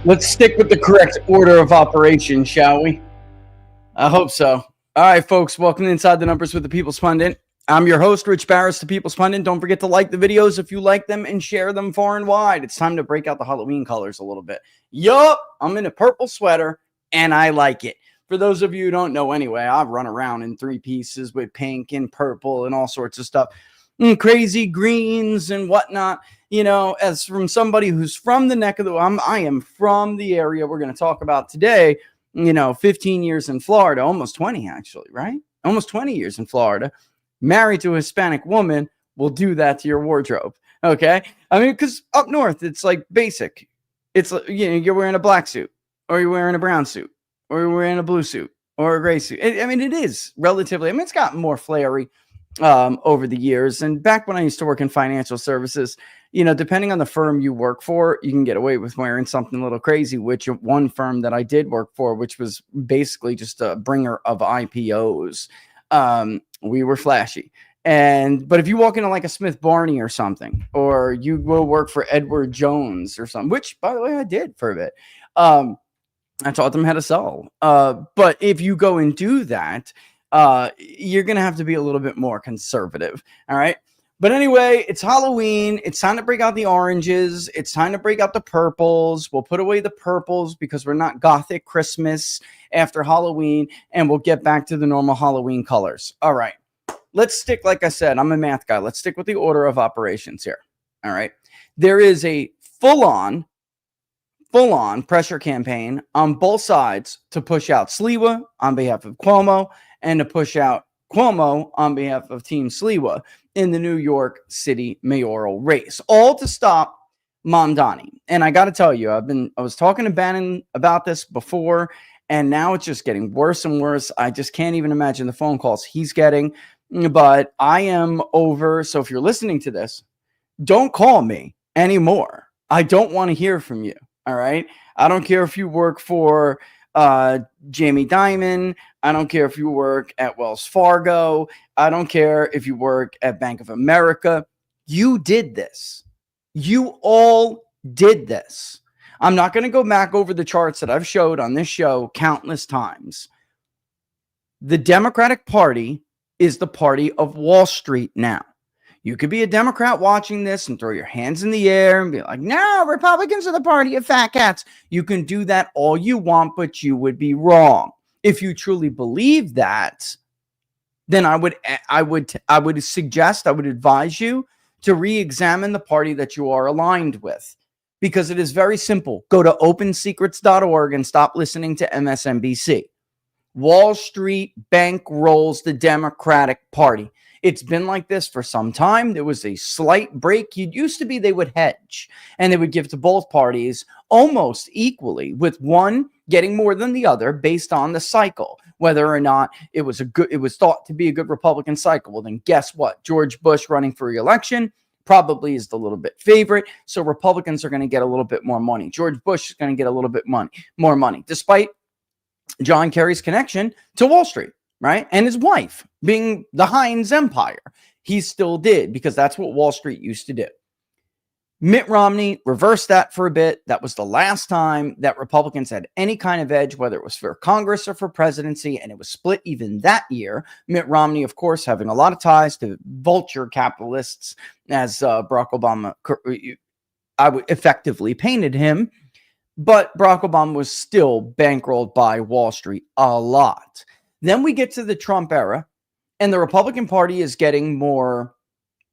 Let's stick with the correct order of operation, shall we? I hope so. All right, folks, welcome to Inside the Numbers with the People's Pundit. I'm your host, Rich Barris, the People's Pundit. Don't forget to like the videos if you like them and share them far and wide. It's time to break out the Halloween colors a little bit. Yup, I'm in a purple sweater, and I like it. For those of you who don't know anyway, I run around in three pieces with pink and purple and all sorts of stuff. Crazy greens and whatnot. You know, as from somebody who's from the neck of the I am from the area we're going to talk about today. 15 years in Florida, almost 20 actually, right? Almost 20 years in Florida. Married to a Hispanic woman will do that to your wardrobe. Okay. I mean, because up north, it's like basic. It's, you're wearing a black suit, or you're wearing a brown suit, or you're wearing a blue suit, or a gray suit. It is relatively, it's gotten more flary over the years. And back when I used to work in financial services, depending on the firm you work for, you can get away with wearing something a little crazy, which one firm that I did work for, which was basically just a bringer of IPOs. We were flashy. But if you walk into like a Smith Barney or something, or you will work for Edward Jones or something, which by the way, I did for a bit. I taught them how to sell. But if you go and do that, you're going to have to be a little bit more conservative. All right. But anyway, it's Halloween. It's time to break out the oranges. It's time to break out the purples. We'll put away the purples because we're not Gothic Christmas after Halloween, and we'll get back to the normal Halloween colors. All right. Let's stick, like I said, I'm a math guy. Let's stick with the order of operations here. All right. There is a full-on pressure campaign on both sides to push out Sliwa on behalf of Cuomo and to push out Cuomo on behalf of Team Sliwa in the New York City mayoral race, all to stop Mamdani. And I got to tell you, I was talking to Bannon about this before, and now it's just getting worse and worse. I just can't even imagine the phone calls he's getting. but I am over. So if you're listening to this, don't call me anymore. I don't want to hear from you. All right. I don't care if you work for Jamie Dimon. I don't care if you work at Wells Fargo. I don't care if you work at Bank of America. You did this. You all did this. I'm not going to go back over the charts that I've showed on this show countless times. The Democratic Party is the party of Wall Street now. You could be a Democrat watching this and throw your hands in the air and be like, no, Republicans are the party of fat cats. You can do that all you want, but you would be wrong. If you truly believe that, then I would suggest, I would advise you to re-examine the party that you are aligned with, because it is very simple. Go to opensecrets.org and stop listening to MSNBC. Wall Street bankrolls the Democratic Party. It's been like this for some time. There was a slight break. It used to be they would hedge and they would give to both parties almost equally, with one getting more than the other based on the cycle, whether or not it was thought to be a good Republican cycle. Well, then guess what? George Bush running for re-election probably is the little bit favorite. So Republicans are going to get a little bit more money. George Bush is going to get a little bit more money, despite John Kerry's connection to Wall Street, right? And his wife being the Heinz Empire. He still did, because that's what Wall Street used to do. Mitt Romney reversed that for a bit. That was the last time that Republicans had any kind of edge, whether it was for Congress or for presidency, and it was split even that year. Mitt Romney, of course, having a lot of ties to vulture capitalists, as Barack Obama effectively painted him. But Barack Obama was still bankrolled by Wall Street a lot. Then we get to the Trump era, and the Republican Party is getting more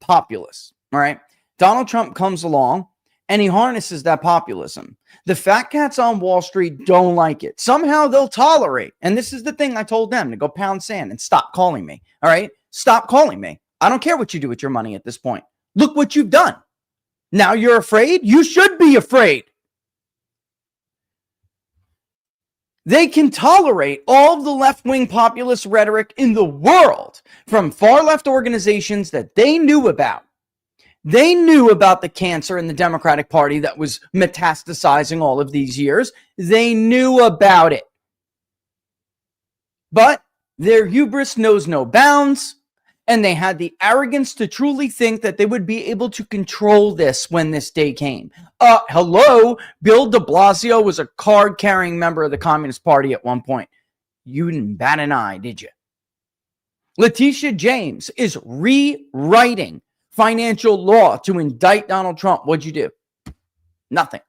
populist, all right? Donald Trump comes along, and he harnesses that populism. The fat cats on Wall Street don't like it. Somehow they'll tolerate. And this is the thing I told them, to go pound sand and stop calling me, all right? Stop calling me. I don't care what you do with your money at this point. Look what you've done. Now you're afraid? You should be afraid. They can tolerate all of the left-wing populist rhetoric in the world from far-left organizations that they knew about. They knew about the cancer in the Democratic Party that was metastasizing all of these years. They knew about it. But their hubris knows no bounds, and they had the arrogance to truly think that they would be able to control this when this day came. Hello, Bill de Blasio was a card-carrying member of the Communist Party at one point. You didn't bat an eye, did you? Letitia James is rewriting financial law to indict Donald Trump. What'd you do? Nothing.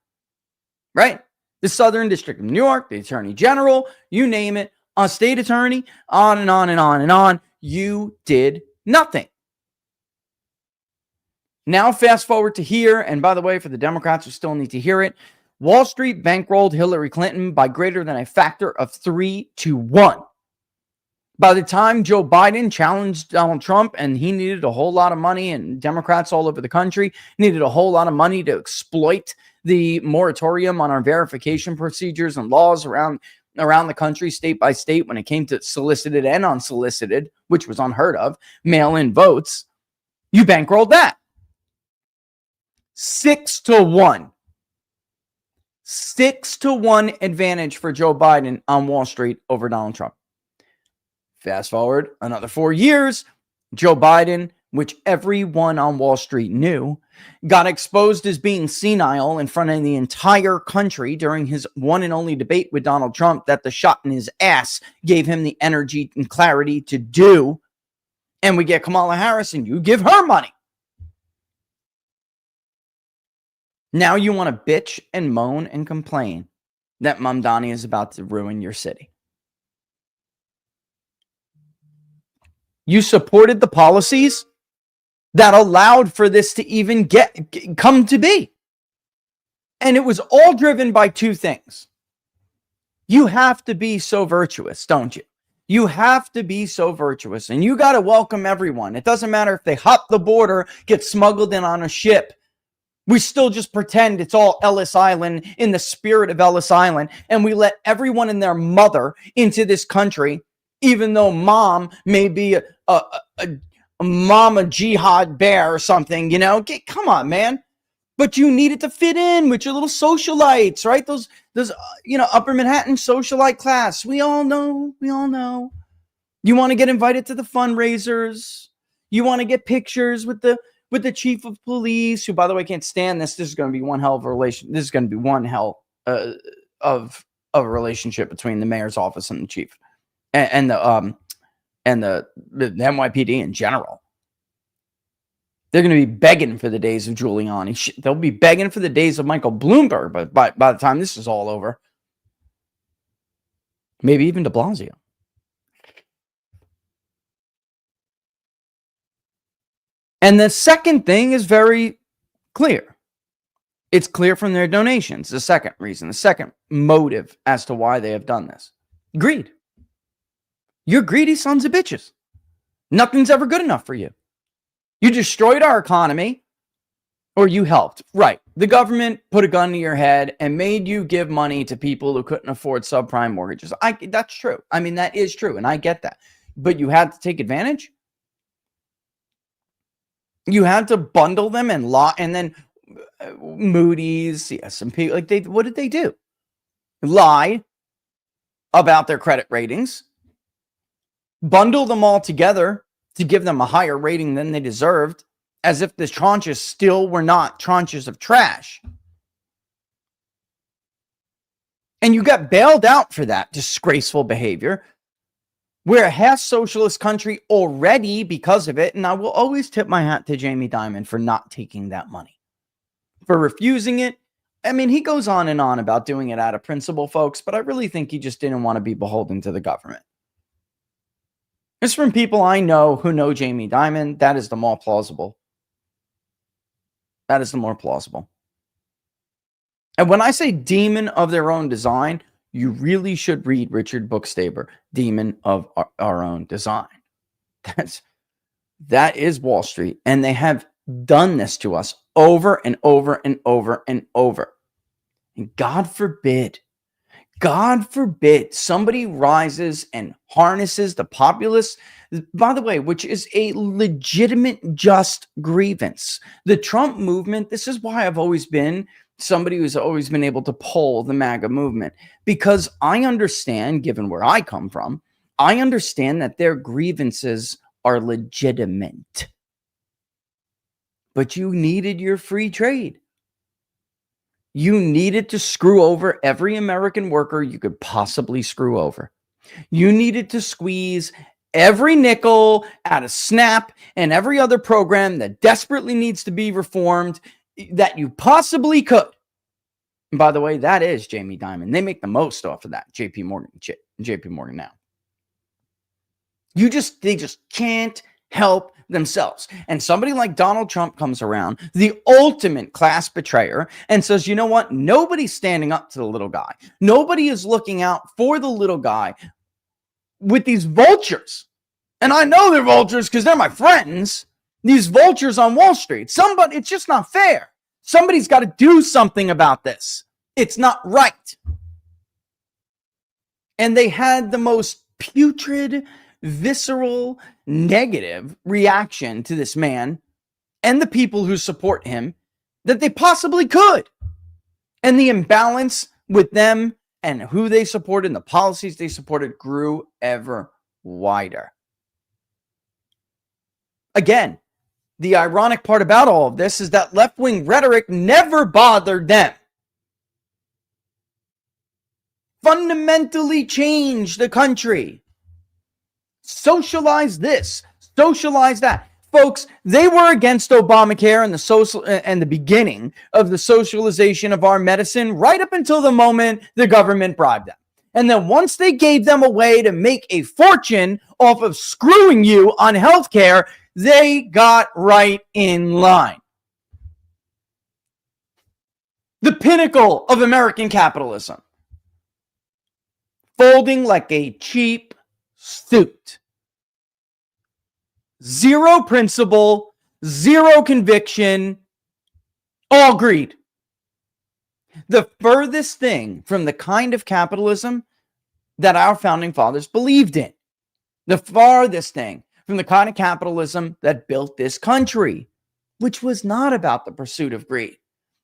Right? The Southern District of New York, the Attorney General, you name it, a state attorney, on and on and on and on. You did nothing. Now fast forward to here, and by the way, for the Democrats who still need to hear it, Wall Street bankrolled Hillary Clinton by greater than a factor of 3-1. By the time Joe Biden challenged Donald Trump, and he needed a whole lot of money, and Democrats all over the country needed a whole lot of money to exploit the moratorium on our verification procedures and laws around the country, state by state, when it came to solicited and unsolicited, which was unheard of, mail-in votes, you bankrolled that. 6-1. 6-1 advantage for Joe Biden on Wall Street over Donald Trump. Fast forward another 4 years, Joe Biden, which everyone on Wall Street knew, got exposed as being senile in front of the entire country during his one and only debate with Donald Trump that the shot in his ass gave him the energy and clarity to do. And we get Kamala Harris, and you give her money. Now you want to bitch and moan and complain that Mamdani is about to ruin your city. You supported the policies that allowed for this to even come to be. And it was all driven by two things. You have to be so virtuous, don't you? You have to be so virtuous, and you got to welcome everyone. It doesn't matter if they hop the border, get smuggled in on a ship. We still just pretend it's all Ellis Island in the spirit of Ellis Island, and we let everyone and their mother into this country even though mom may be a mama jihad bear or something, come on, man. But you needed to fit in with your little socialites, right? Those Upper Manhattan socialite class. We all know. You want to get invited to the fundraisers. You want to get pictures with the chief of police, who, by the way, can't stand this. This is going to be one hell of a relation. This is going to be one hell of a relationship between the mayor's office and the chief, and the NYPD in general. They're going to be begging for the days of Giuliani. They'll be begging for the days of Michael Bloomberg, but by the time this is all over, maybe even de Blasio. And the second thing is very clear. It's clear from their donations. The second reason, the second motive as to why they have done this. Greed. You're greedy sons of bitches. Nothing's ever good enough for you. You destroyed our economy, or you helped. Right. The government put a gun to your head and made you give money to people who couldn't afford subprime mortgages. That's true. I mean, that is true, and I get that. But you had to take advantage? You had to bundle them and then Moody's, the S&P, what did they do? Lie about their credit ratings, bundle them all together to give them a higher rating than they deserved, as if the tranches still were not tranches of trash. And you got bailed out for that disgraceful behavior. We're a half socialist country already because of it, and I will always tip my hat to Jamie Dimon for not taking that money, for refusing it. I mean, he goes on and on about doing it out of principle, folks, but I really think he just didn't want to be beholden to the government. It's from people I know who know Jamie Dimon. That is the more plausible. That is the more plausible. And when I say demon of their own design, you really should read Richard Bookstaber, Demon of Our Own Design. That is Wall Street. And they have done this to us over and over and over and over. And God forbid somebody rises and harnesses the populace, by the way, which is a legitimate, just grievance. The Trump movement, this is why I've always been somebody who's always been able to pull the MAGA movement, because I understand, given where I come from, I understand that their grievances are legitimate. But you needed your free trade. You needed to screw over every American worker you could possibly screw over. You needed to squeeze every nickel out of SNAP and every other program that desperately needs to be reformed that you possibly could. And by the way, that is Jamie Dimon. They make the most off of that JP Morgan now. They just can't help themselves. And somebody like Donald Trump comes around, the ultimate class betrayer, and says, you know what? Nobody's standing up to the little guy. Nobody is looking out for the little guy with these vultures. And I know they're vultures because they're my friends. These vultures on Wall Street. It's just not fair. Somebody's got to do something about this. It's not right. And they had the most putrid, visceral, negative reaction to this man and the people who support him that they possibly could. And the imbalance with them and who they supported and the policies they supported grew ever wider. Again, the ironic part about all of this is that left-wing rhetoric never bothered them. Fundamentally changed the country. Socialize this, socialize that. Folks, they were against Obamacare and the beginning of the socialization of our medicine right up until the moment the government bribed them. And then once they gave them a way to make a fortune off of screwing you on healthcare, they got right in line. The pinnacle of American capitalism. Folding like a cheap suit. Zero principle, zero conviction, all greed. The furthest thing from the kind of capitalism that our founding fathers believed in. The farthest thing from the kind of capitalism that built this country, which was not about the pursuit of greed.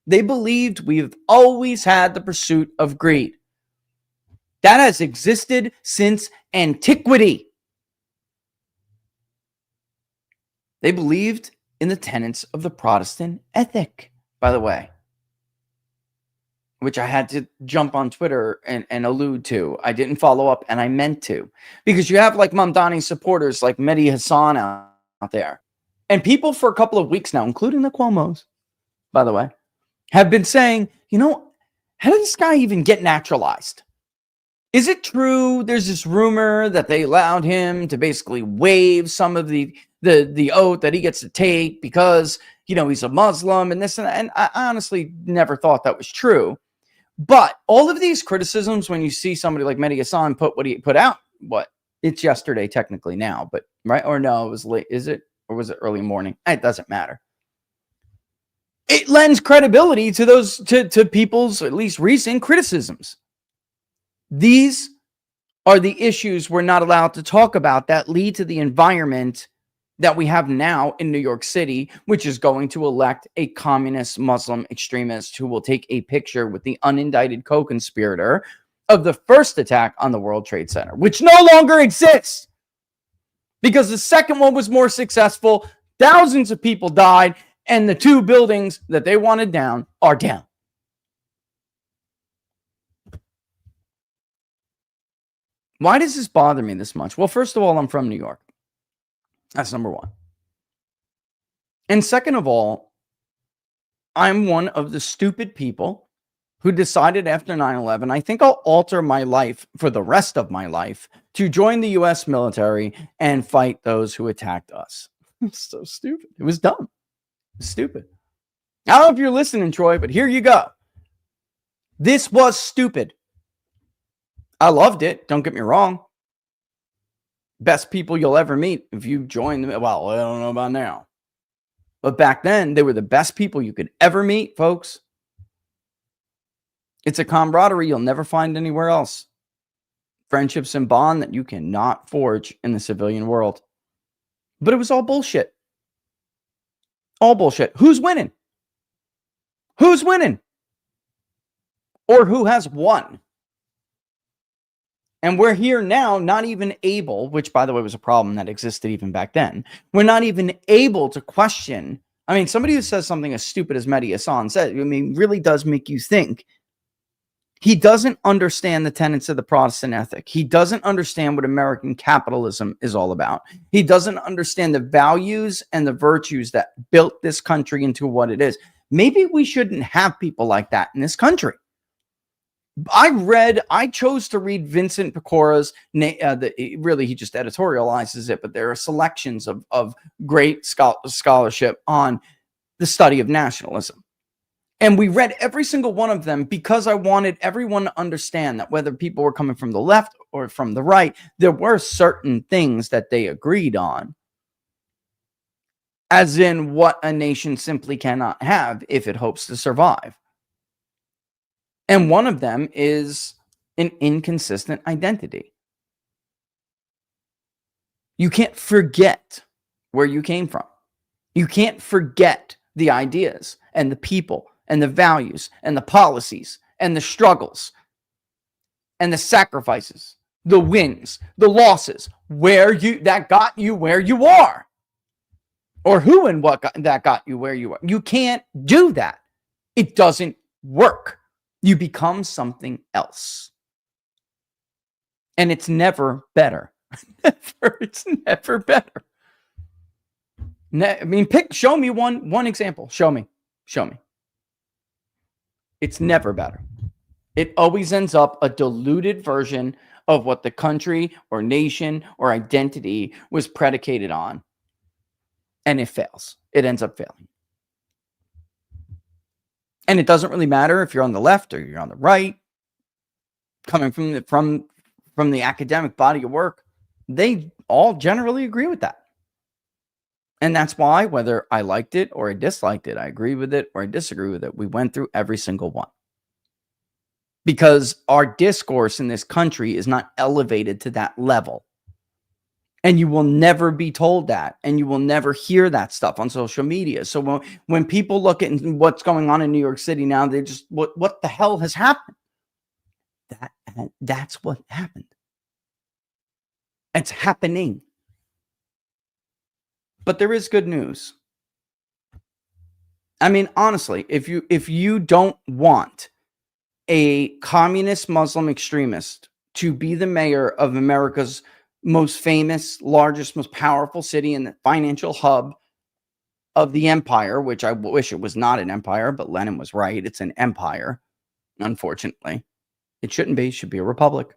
They believed we've always had the pursuit of greed. That has existed since antiquity. They believed in the tenets of the Protestant ethic, by the way, which I had to jump on Twitter and allude to. I didn't follow up, and I meant to, because you have like Mamdani supporters like Mehdi Hassan out there. And people for a couple of weeks now, including the Cuomos, by the way, have been saying, how did this guy even get naturalized? Is it true there's this rumor that they allowed him to basically waive some of the oath that he gets to take because, he's a Muslim and this and that? And I honestly never thought that was true. But all of these criticisms, when you see somebody like Mehdi Hassan put what he put out, it's yesterday technically now, but right? Or no, it was late. Is it? Or was it early morning? It doesn't matter. It lends credibility to those, to people's at least recent criticisms. These are the issues we're not allowed to talk about that lead to the environment that we have now in New York City, which is going to elect a communist Muslim extremist who will take a picture with the unindicted co-conspirator of the first attack on the World Trade Center, which no longer exists because the second one was more successful. Thousands of people died, and the two buildings that they wanted down are down. Why does this bother me this much? Well, first of all, I'm from New York. That's number one. And second of all, I'm one of the stupid people who decided after 9/11, I think I'll alter my life for the rest of my life to join the U.S. military and fight those who attacked us. It's so stupid. It was dumb. It was stupid. I don't know if you're listening, Troy, but here you go. This was stupid. I loved it. Don't get me wrong. Best people you'll ever meet if you join them. Well, I don't know about now. But back then, they were the best people you could ever meet, folks. It's a camaraderie you'll never find anywhere else. Friendships and bond that you cannot forge in the civilian world. But it was all bullshit. All bullshit. Who's winning? Who's winning? Or who has won? And we're here now, not even able, which by the way was a problem that existed even back then. We're not even able to question. I mean, somebody who says something as stupid as Mehdi Hassan said, really does make you think. He doesn't understand the tenets of the Protestant ethic. He doesn't understand what American capitalism is all about. He doesn't understand the values and the virtues that built this country into what it is. Maybe we shouldn't have people like that in this country. I chose to read Vincent Pecora's, really he just editorializes it, but there are selections of great scholarship on the study of nationalism. And we read every single one of them because I wanted everyone to understand that whether people were coming from the left or from the right, there were certain things that they agreed on. As in what a nation simply cannot have if it hopes to survive. And one of them is an inconsistent identity. You can't forget where you came from. You can't forget the ideas and the people and the values and the policies and the struggles and the sacrifices, the wins, the losses, that got you where you are. Or who and what that got you where you are. You can't do that. It doesn't work. You become something else. And it's never better. It's never better. Show me one example. Show me. It's never better. It always ends up a diluted version of what the country or nation or identity was predicated on. And it fails. It ends up failing. And it doesn't really matter if you're on the left or you're on the right, coming from the academic body of work, they all generally agree with that. And that's why, whether I liked it or I disliked it, I agree with it or I disagree with it, we went through every single one. Because our discourse in this country is not elevated to that level. And you will never be told that, and you will never hear that stuff on social media. So when people look at what's going on in New York City now, they just, what the hell has happened? That's what happened. It's happening. But there is good news. I mean, honestly, if you don't want a communist Muslim extremist to be the mayor of America's most famous, largest, most powerful city and the financial hub of the empire, which I wish it was not an empire, but Lenin was right. It's an empire, unfortunately. It shouldn't be. It should be a republic.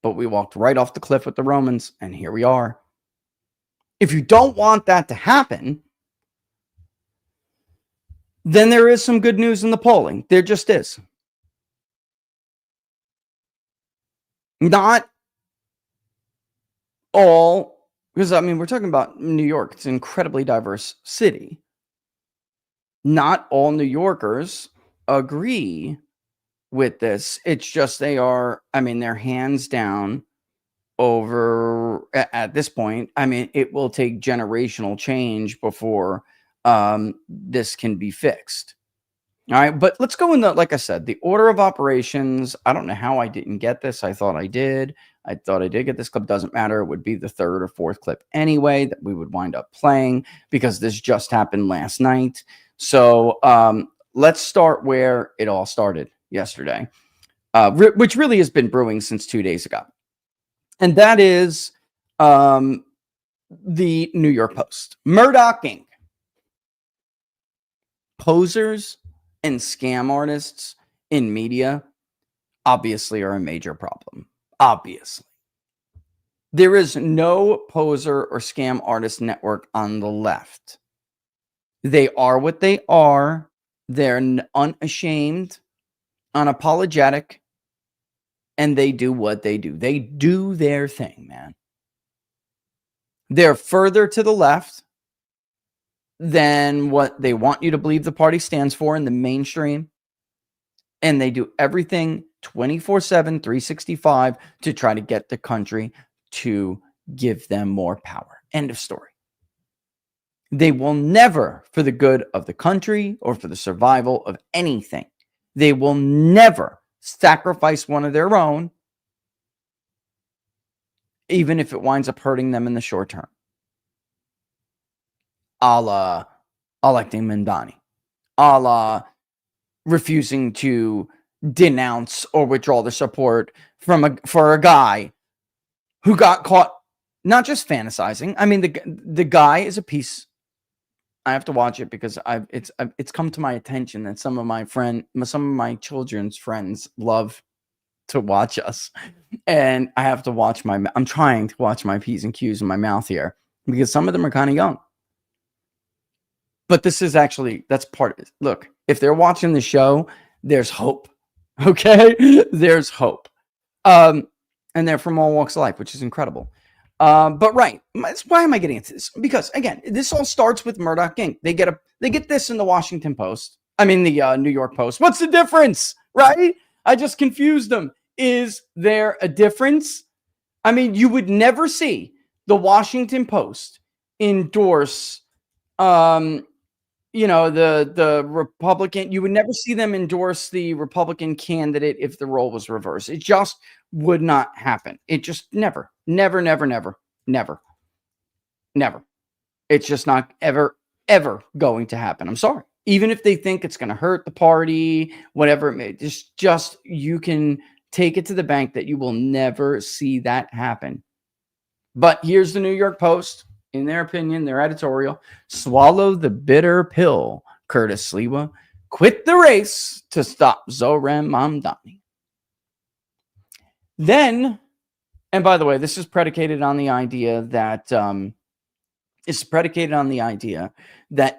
But we walked right off the cliff with the Romans, and here we are. If you don't want that to happen, then there is some good news in the polling. There just is. Not all, because I mean, we're talking about New York. It's an incredibly diverse city. Not all New Yorkers agree with this. It's just they're hands down over at this point. I mean, it will take generational change before this can be fixed. All right, but let's go in like I said, the order of operations. I don't know how I didn't get this. I thought I did. I thought I did get this clip. Doesn't matter. It would be the third or fourth clip anyway that we would wind up playing because this just happened last night. So let's start where it all started yesterday, which really has been brewing since 2 days ago. And that is the New York Post. Murdoch Inc. Posers and scam artists in media obviously are a major problem. Obviously. There is no poser or scam artist network on the left. They are what they are. They're unashamed, unapologetic, and they do what they do. They do their thing, man. They're further to the left than what they want you to believe the party stands for in the mainstream. And they do everything 24/7, 365 to try to get the country to give them more power. End of story. They will never, for the good of the country or for the survival of anything, they will never sacrifice one of their own, even if it winds up hurting them in the short term. A la electing Mandani, a la refusing to denounce or withdraw their support for a guy who got caught not just fantasizing. I mean, the guy is a piece. I have to watch it because it's come to my attention that some of my children's friends love to watch us, and I have to watch I'm trying to watch my P's and Q's in my mouth here because some of them are kind of young. But this is actually, that's part of it. Look, if they're watching the show, there's hope. Okay? There's hope. And they're from all walks of life, which is incredible. But right, why am I getting into this? Because again, this all starts with Murdoch Inc. They get this in the Washington Post. I mean, the New York Post. What's the difference? Right? I just confused them. Is there a difference? I mean, you would never see the Washington Post endorse the Republican. You would never see them endorse the Republican candidate if the role was reversed. It just would not happen. It just never. It's just not ever going to happen. I'm sorry. Even if they think it's going to hurt the party, whatever it may, just you can take it to the bank that you will never see that happen. But here's the New York Post. In their opinion, their editorial, swallow the bitter pill, Curtis Sliwa. Quit the race to stop Zoran Mamdani. Then, and by the way, this is predicated on the idea that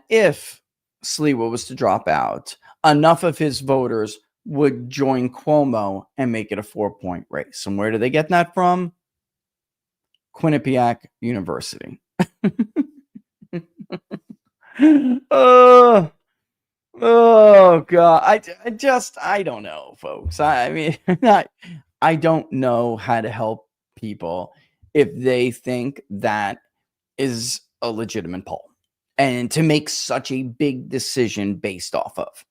if Sliwa was to drop out, enough of his voters would join Cuomo and make it a 4-point race. And where do they get that from? Quinnipiac University. Oh God. I don't know, folks. I mean, I don't know how to help people if they think that is a legitimate poll, and to make such a big decision based off of.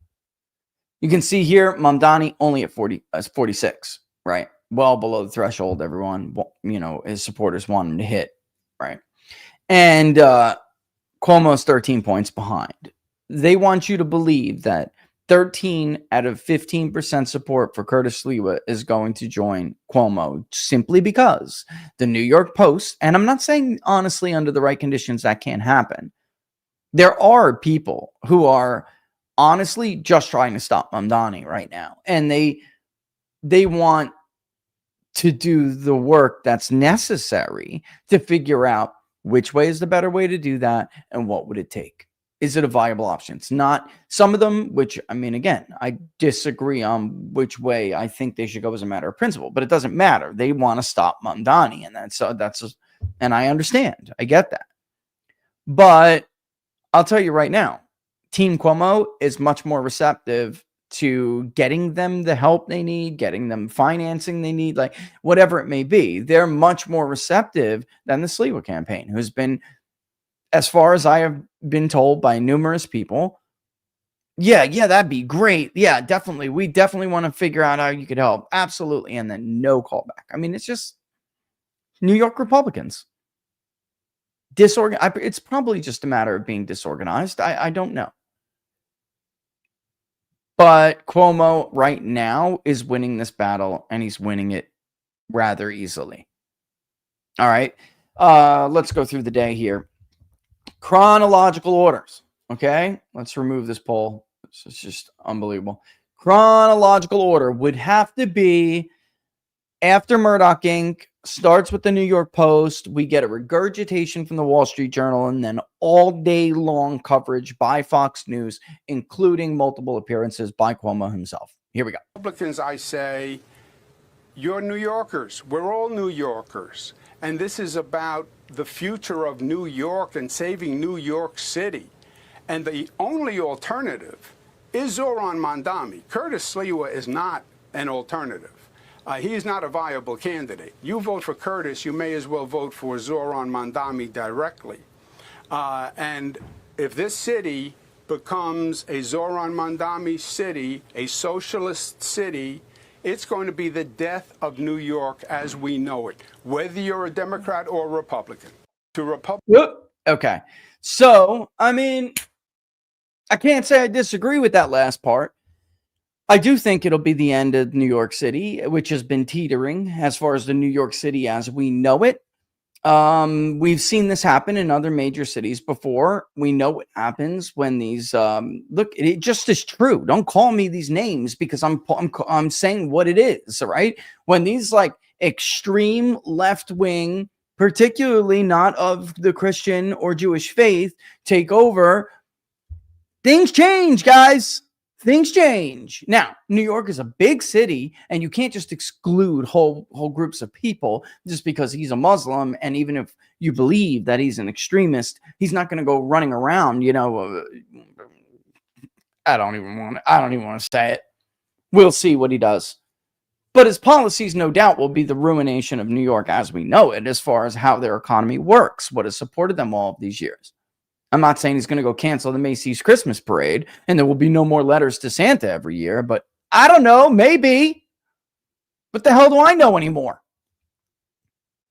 You can see here, Mamdani only at 46, right? Well below the threshold everyone, his supporters want him to hit, right? And Cuomo's 13 points behind. They want you to believe that 13 out of 15% support for Curtis Sliwa is going to join Cuomo simply because the New York Post, and I'm not saying honestly under the right conditions that can't happen. There are people who are honestly just trying to stop Mamdani right now, and they want to do the work that's necessary to figure out which way is the better way to do that and what would it take. Is it a viable option? It's not. Some of them, which, I mean, again, I disagree on which way I think they should go as a matter of principle, but it doesn't matter. They want to stop Mamdani, and and I understand. I get that. But I'll tell you right now, Team Cuomo is much more receptive to getting them the help they need, getting them financing they need, like whatever it may be. They're much more receptive than the Sliwa campaign, who's been, as far as I have been told by numerous people, yeah, that'd be great. Yeah, definitely. We definitely want to figure out how you could help. Absolutely. And then no callback. I mean, it's just New York Republicans. It's probably just a matter of being disorganized. I don't know. But Cuomo right now is winning this battle, and he's winning it rather easily. All right. Let's go through the day here. Chronological orders. Okay. Let's remove this poll. This is just unbelievable. Chronological order would have to be after Murdoch Inc. starts with the New York Post. We get a regurgitation from the Wall Street Journal, and then all day long coverage by Fox News, including multiple appearances by Cuomo himself. Here we go. Republicans, I say, you're New Yorkers. We're all New Yorkers. And this is about the future of New York and saving New York City. And the only alternative is Zohran Mamdani. Curtis Sliwa is not an alternative. He is not a viable candidate. You vote for Curtis, you may as well vote for Zohran Mamdani directly. And if this city becomes a Zohran Mamdani city, a socialist city, it's going to be the death of New York as we know it, whether you're a Democrat or a Republican. Okay. So, I mean, I can't say I disagree with that last part. I do think it'll be the end of New York City, which has been teetering as far as the New York City as we know it. We've seen this happen in other major cities before. We know what happens when these look, it just is true. Don't call me these names because I'm saying what it is, all right? When these like extreme left wing, particularly not of the Christian or Jewish faith, take over, things change, guys. Things change. Now, New York is a big city, and you can't just exclude whole groups of people just because he's a Muslim. And even if you believe that he's an extremist, he's not going to go running around, I don't even want to say it. We'll see what he does. But his policies, no doubt, will be the ruination of New York as we know it, as far as how their economy works, what has supported them all of these years. I'm not saying he's going to go cancel the Macy's Christmas parade and there will be no more letters to Santa every year, but I don't know, maybe. What the hell do I know anymore?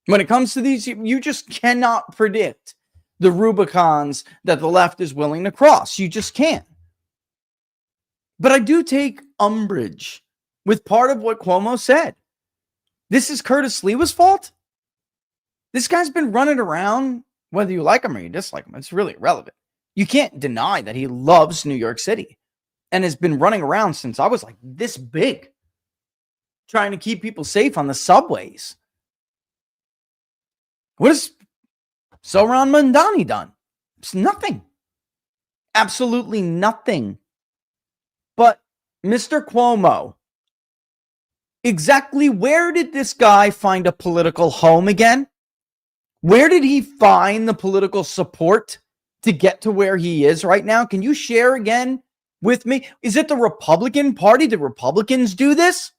When it comes to these, you just cannot predict the Rubicons that the left is willing to cross. You just can't. But I do take umbrage with part of what Cuomo said. This is Curtis Sliwa's fault? This guy's been running around. Whether you like him or you dislike him, it's really irrelevant. You can't deny that he loves New York City and has been running around since I was like this big, trying to keep people safe on the subways. What has Zohran Mamdani done? It's nothing. Absolutely nothing. But Mr. Cuomo, exactly where did this guy find a political home again? Where did he find the political support to get to where he is right now? Can you share again with me? Is it the Republican Party? Did Republicans do this?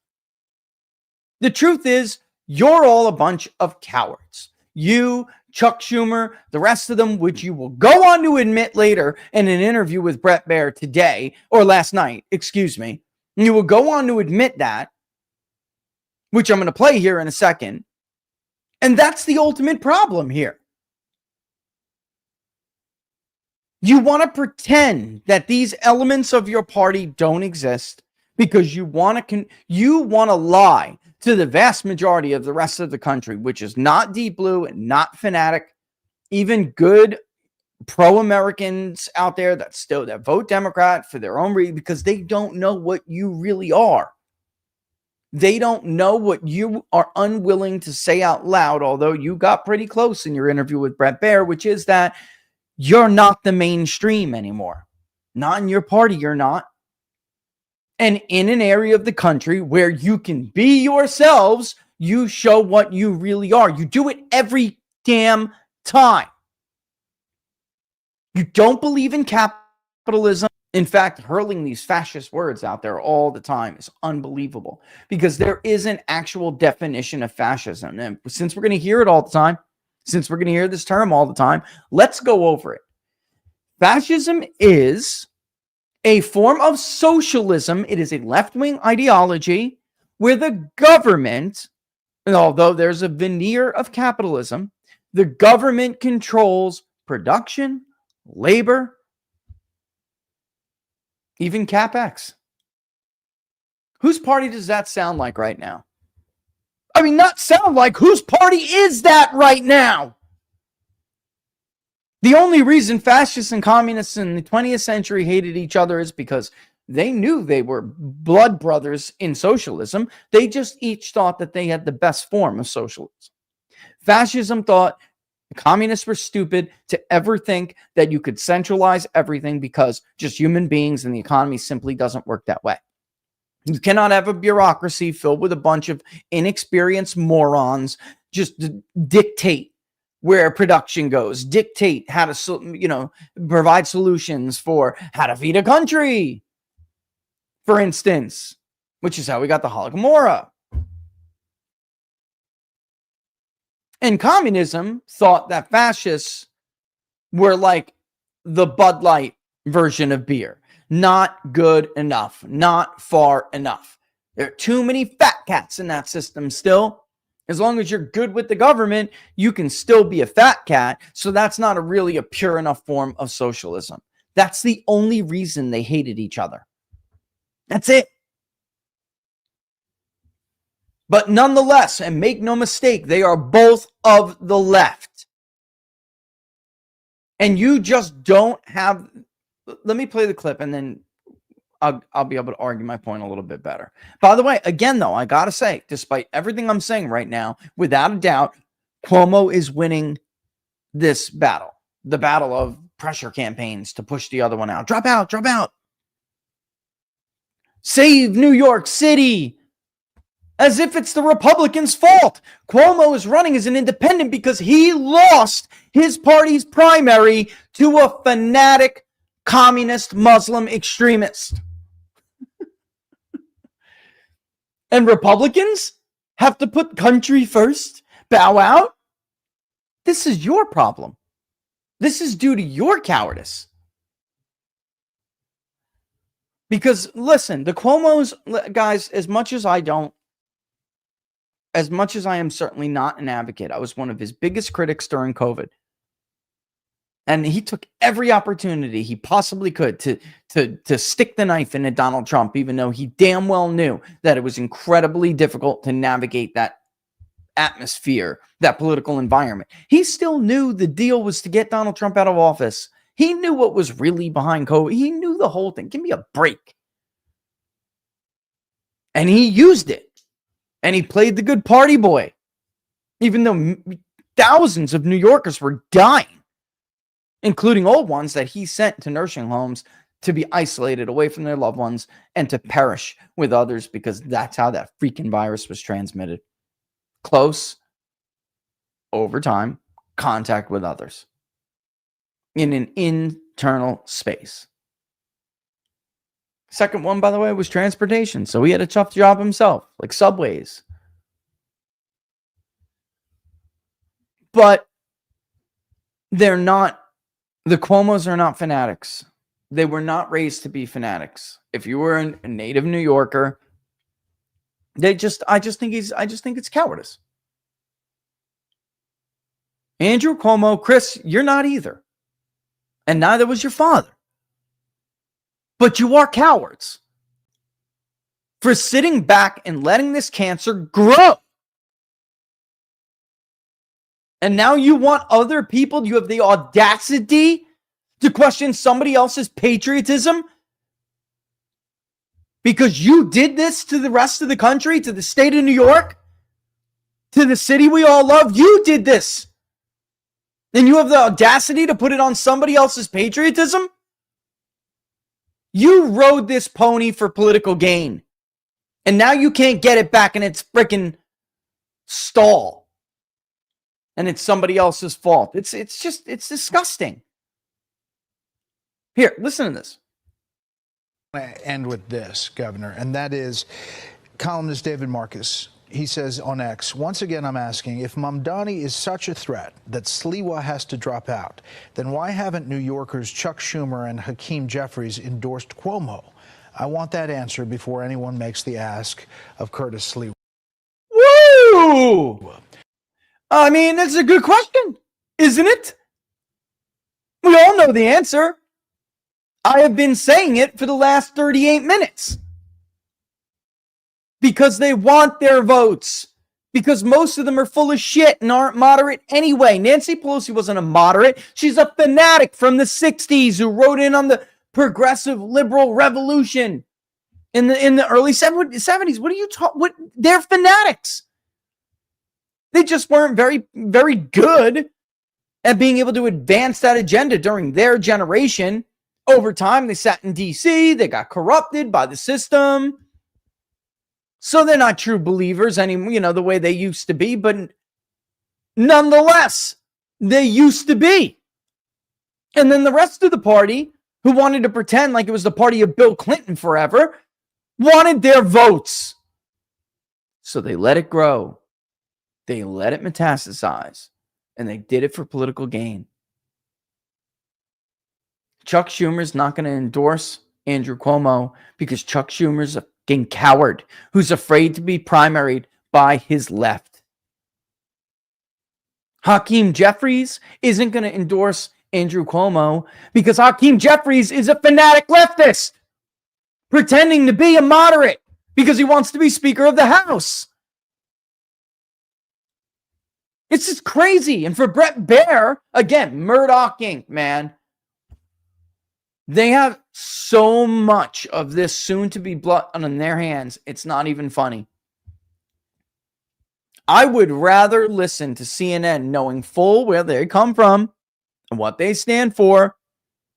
The truth is, you're all a bunch of cowards. You, Chuck Schumer, the rest of them, which you will go on to admit later in an interview with Brett Baer today, or last night, excuse me. You will go on to admit that, which I'm going to play here in a second. And that's the ultimate problem here. You want to pretend that these elements of your party don't exist because you want to lie to the vast majority of the rest of the country, which is not deep blue and not fanatic, even good pro-Americans out there that vote Democrat for their own reason, because they don't know what you really are. They don't know what you are unwilling to say out loud, although you got pretty close in your interview with Brett Baer, which is that you're not the mainstream anymore. Not in your party, you're not. And in an area of the country where you can be yourselves, you show what you really are. You do it every damn time. You don't believe in capitalism. In fact, hurling these fascist words out there all the time is unbelievable because there is an actual definition of fascism. And since we're going to hear it all the time, since we're going to hear this term all the time, let's go over it. Fascism is a form of socialism. It is a left-wing ideology where the government, although there's a veneer of capitalism, the government controls production, labor, even CapEx. Whose party does that sound like right now? I mean, not sound like, whose party is that right now? The only reason fascists and communists in the 20th century hated each other is because they knew they were blood brothers in socialism. They just each thought that they had the best form of socialism. Fascism thought the communists were stupid to ever think that you could centralize everything because just human beings and the economy simply doesn't work that way. You cannot have a bureaucracy filled with a bunch of inexperienced morons just dictate where production goes, dictate how to, provide solutions for how to feed a country, for instance, which is how we got the Holocaust. And communism thought that fascists were like the Bud Light version of beer. Not good enough, not far enough. There are too many fat cats in that system still. As long as you're good with the government, you can still be a fat cat. So that's not really a pure enough form of socialism. That's the only reason they hated each other. That's it. But nonetheless, and make no mistake, they are both of the left. And you just don't have... Let me play the clip and then I'll be able to argue my point a little bit better. By the way, again, though, I got to say, despite everything I'm saying right now, without a doubt, Cuomo is winning this battle. The battle of pressure campaigns to push the other one out. Drop out, drop out. Save New York City. As if it's the Republicans' fault. Cuomo is running as an independent because he lost his party's primary to a fanatic communist Muslim extremist. And Republicans have to put country first, bow out. This is your problem. This is due to your cowardice. Because listen, the Cuomos, guys, as much as I am certainly not an advocate, I was one of his biggest critics during COVID. And he took every opportunity he possibly could to stick the knife into Donald Trump, even though he damn well knew that it was incredibly difficult to navigate that atmosphere, that political environment. He still knew the deal was to get Donald Trump out of office. He knew what was really behind COVID. He knew the whole thing. Give me a break. And he used it. And he played the good party boy, even though thousands of New Yorkers were dying, including old ones that he sent to nursing homes to be isolated away from their loved ones and to perish with others because that's how that freaking virus was transmitted. Close, over time, contact with others in an internal space. Second one, by the way, was transportation. So he had a tough job himself, like subways. But they're not, the Cuomos are not fanatics. They were not raised to be fanatics. If you were a native New Yorker, I just think it's cowardice. Andrew Cuomo, Chris, you're not either. And neither was your father. But you are cowards for sitting back and letting this cancer grow. And now you want other people, you have the audacity to question somebody else's patriotism because you did this to the rest of the country, to the state of New York, to the city we all love. You did this. And you have the audacity to put it on somebody else's patriotism? You rode this pony for political gain. And now you can't get it back in its freaking stall. And it's somebody else's fault. It's disgusting. Here, listen to this. I want to end with this, Governor, and that is columnist David Marcus. He says on X, once again, I'm asking, if Mamdani is such a threat that Sliwa has to drop out, then why haven't New Yorkers Chuck Schumer and Hakeem Jeffries endorsed Cuomo? I want that answer before anyone makes the ask of Curtis Sliwa. Woo! I mean, that's a good question, isn't it? We all know the answer. I have been saying it for the last 38 minutes. Because they want their votes. Because most of them are full of shit and aren't moderate anyway. Nancy Pelosi wasn't a moderate. She's a fanatic from the 60s who wrote in on the progressive liberal revolution in the early 70s. What are you talking? They're fanatics. They just weren't very, very good at being able to advance that agenda during their generation. Over time, they sat in D.C., they got corrupted by the system. So they're not true believers anymore, the way they used to be, but nonetheless, they used to be. And then the rest of the party, who wanted to pretend like it was the party of Bill Clinton forever, wanted their votes. So they let it grow. They let it metastasize. And they did it for political gain. Chuck Schumer's not going to endorse Andrew Cuomo because Chuck Schumer's a fucking coward who's afraid to be primaried by his left. Hakeem Jeffries isn't going to endorse Andrew Cuomo because Hakeem Jeffries is a fanatic leftist pretending to be a moderate because he wants to be Speaker of the House. It's just crazy. And for Brett Baier, again, Murdoch Inc., man. They have so much of this soon-to-be blood on their hands, it's not even funny. I would rather listen to CNN knowing full where they come from and what they stand for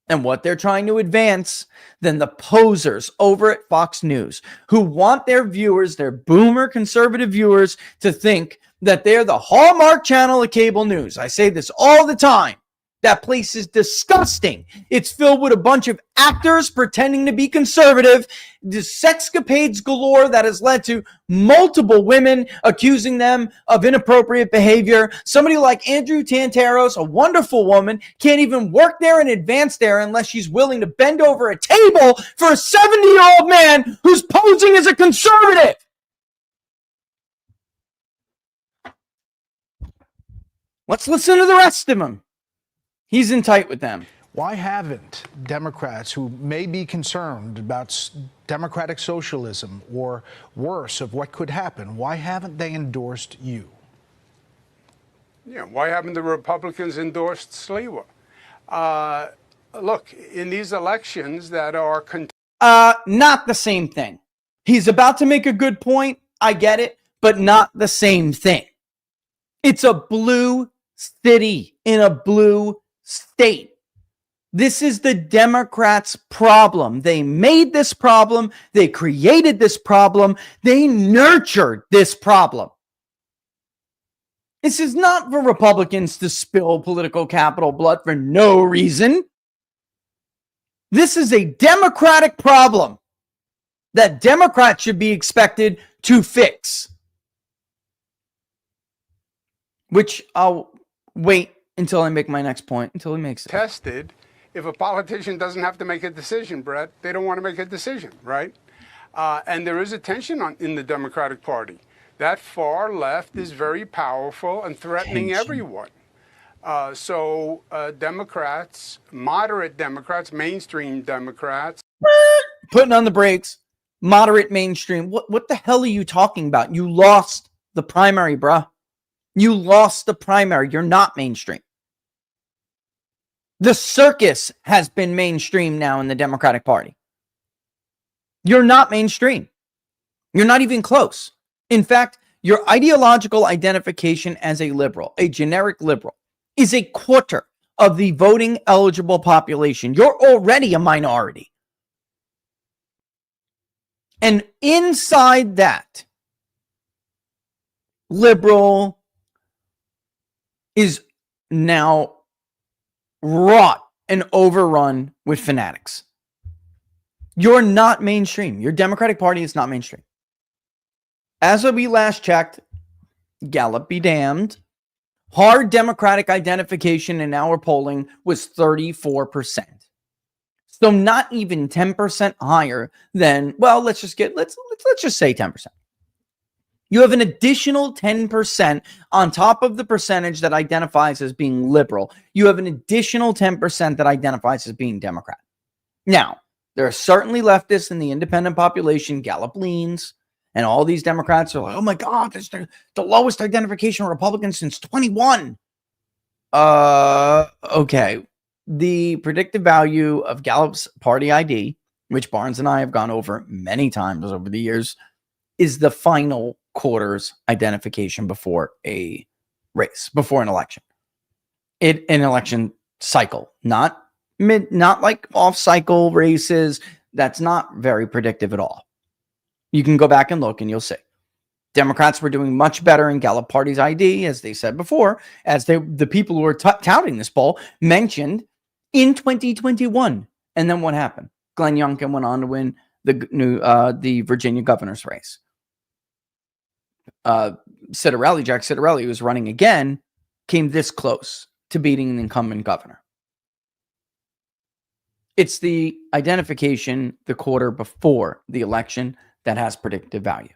and what they're trying to advance than the posers over at Fox News who want their viewers, their boomer conservative viewers, to think that they're the hallmark channel of cable news. I say this all the time. That place is disgusting. It's filled with a bunch of actors pretending to be conservative, the sexcapades galore that has led to multiple women accusing them of inappropriate behavior. Somebody like Andrew Tantaros, a wonderful woman, can't even work there and advance there unless she's willing to bend over a table for a 70-year-old man who's posing as a conservative. Let's listen to the rest of them. He's in tight with them. Why haven't Democrats who may be concerned about democratic socialism or worse of what could happen, why haven't they endorsed you? Yeah, why haven't the Republicans endorsed Sliwa? Look, in these elections that are... Not the same thing. He's about to make a good point. I get it, but not the same thing. It's a blue city in a blue state. This is the Democrats' problem. They made this problem. They created this problem. They nurtured this problem. This is not for Republicans to spill political capital blood for no reason. This is a Democratic problem that Democrats should be expected to fix. Which I'll wait until I make my next point, until he makes it. Tested. If a politician doesn't have to make a decision, Brett, they don't want to make a decision, right? And there is a tension in the Democratic Party. That far left is very powerful and threatening everyone. So Democrats, moderate Democrats, mainstream Democrats. Putting on the brakes, moderate mainstream. What the hell are you talking about? You lost the primary, bruh. You lost the primary. You're not mainstream. The circus has been mainstream now in the Democratic Party. You're not mainstream. You're not even close. In fact, your ideological identification as a liberal, a generic liberal, is a quarter of the voting eligible population. You're already a minority. And inside that, liberal is now wrought and overrun with fanatics. You're not mainstream. Your Democratic Party is not mainstream. As we last checked, Gallup be damned, hard Democratic identification in our polling was 34%. So not even 10% higher than, well, let's just say 10%. You have an additional 10% on top of the percentage that identifies as being liberal. You have an additional 10% that identifies as being Democrat. Now, there are certainly leftists in the independent population. Gallup leans, and all these Democrats are like, oh my God, this is the lowest identification of Republicans since 21. Okay. The predictive value of Gallup's party ID, which Barnes and I have gone over many times over the years, is the final quarter's identification before a race, before an election. An election cycle, not like off-cycle races. That's not very predictive at all. You can go back and look and you'll see. Democrats were doing much better in Gallup Party's ID, as they said before, as the people who were touting this poll mentioned in 2021. And then what happened? Glenn Youngkin went on to win the Virginia governor's race. Jack Citarelli, who was running again, came this close to beating an incumbent governor. It's the identification the quarter before the election that has predictive value.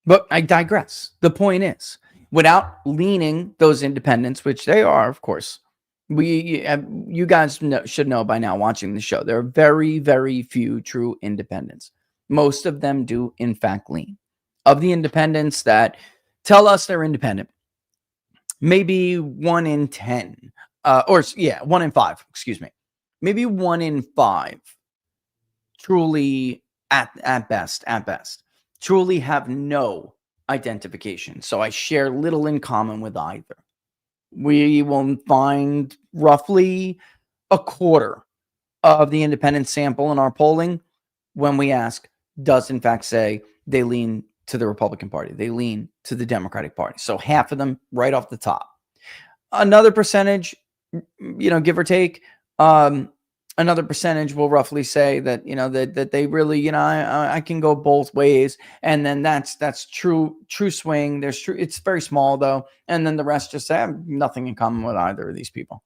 But I digress. The point is, without leaning those independents, which they are, of course, you guys should know by now watching the show, there are very, very few true independents. Most of them do, in fact, lean. Of the independents that tell us they're independent, maybe 1 in 10, 1 in 5, excuse me. Maybe 1 in 5 truly, at best, truly have no identification. So I share little in common with either. We will find roughly a quarter of the independent sample in our polling when we ask, does in fact say they lean to the Republican Party, they lean to the Democratic Party. So half of them right off the top. Another percentage, give or take, another percentage will roughly say that, that they really, I can go both ways. And then that's true swing. It's very small though. And then the rest just say, I have nothing in common with either of these people.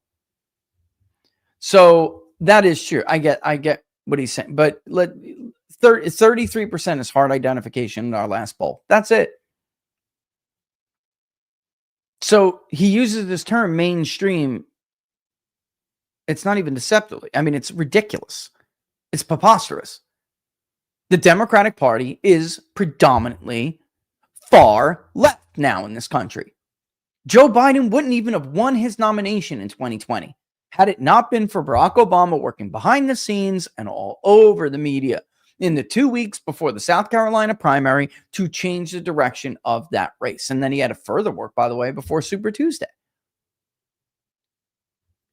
So that is true. I get what he's saying, but 33% is hard identification in our last poll. That's it. So he uses this term mainstream. It's not even deceptively. I mean, it's ridiculous. It's preposterous. The Democratic Party is predominantly far left now in this country. Joe Biden wouldn't even have won his nomination in 2020 had it not been for Barack Obama working behind the scenes and all over the media in the 2 weeks before the South Carolina primary to change the direction of that race. And then he had to further work, by the way, before Super Tuesday.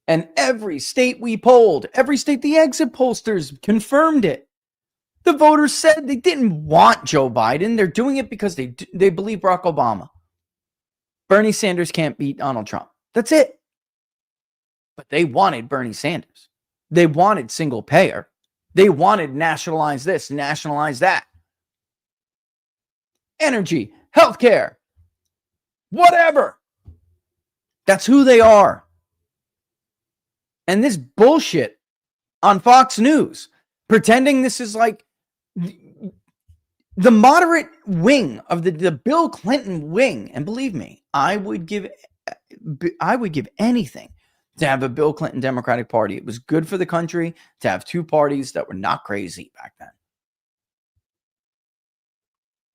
And every state we polled, every state the exit pollsters confirmed it. The voters said they didn't want Joe Biden. They're doing it because they believe Barack Obama. Bernie Sanders can't beat Donald Trump. That's it. But they wanted Bernie Sanders. They wanted single payer. They wanted nationalize this, nationalize that. Energy, healthcare, whatever. That's who they are. And this bullshit on Fox News, pretending this is like the moderate wing of the Bill Clinton wing. And believe me, I would give anything to have a Bill Clinton Democratic Party. It was good for the country to have two parties that were not crazy back then.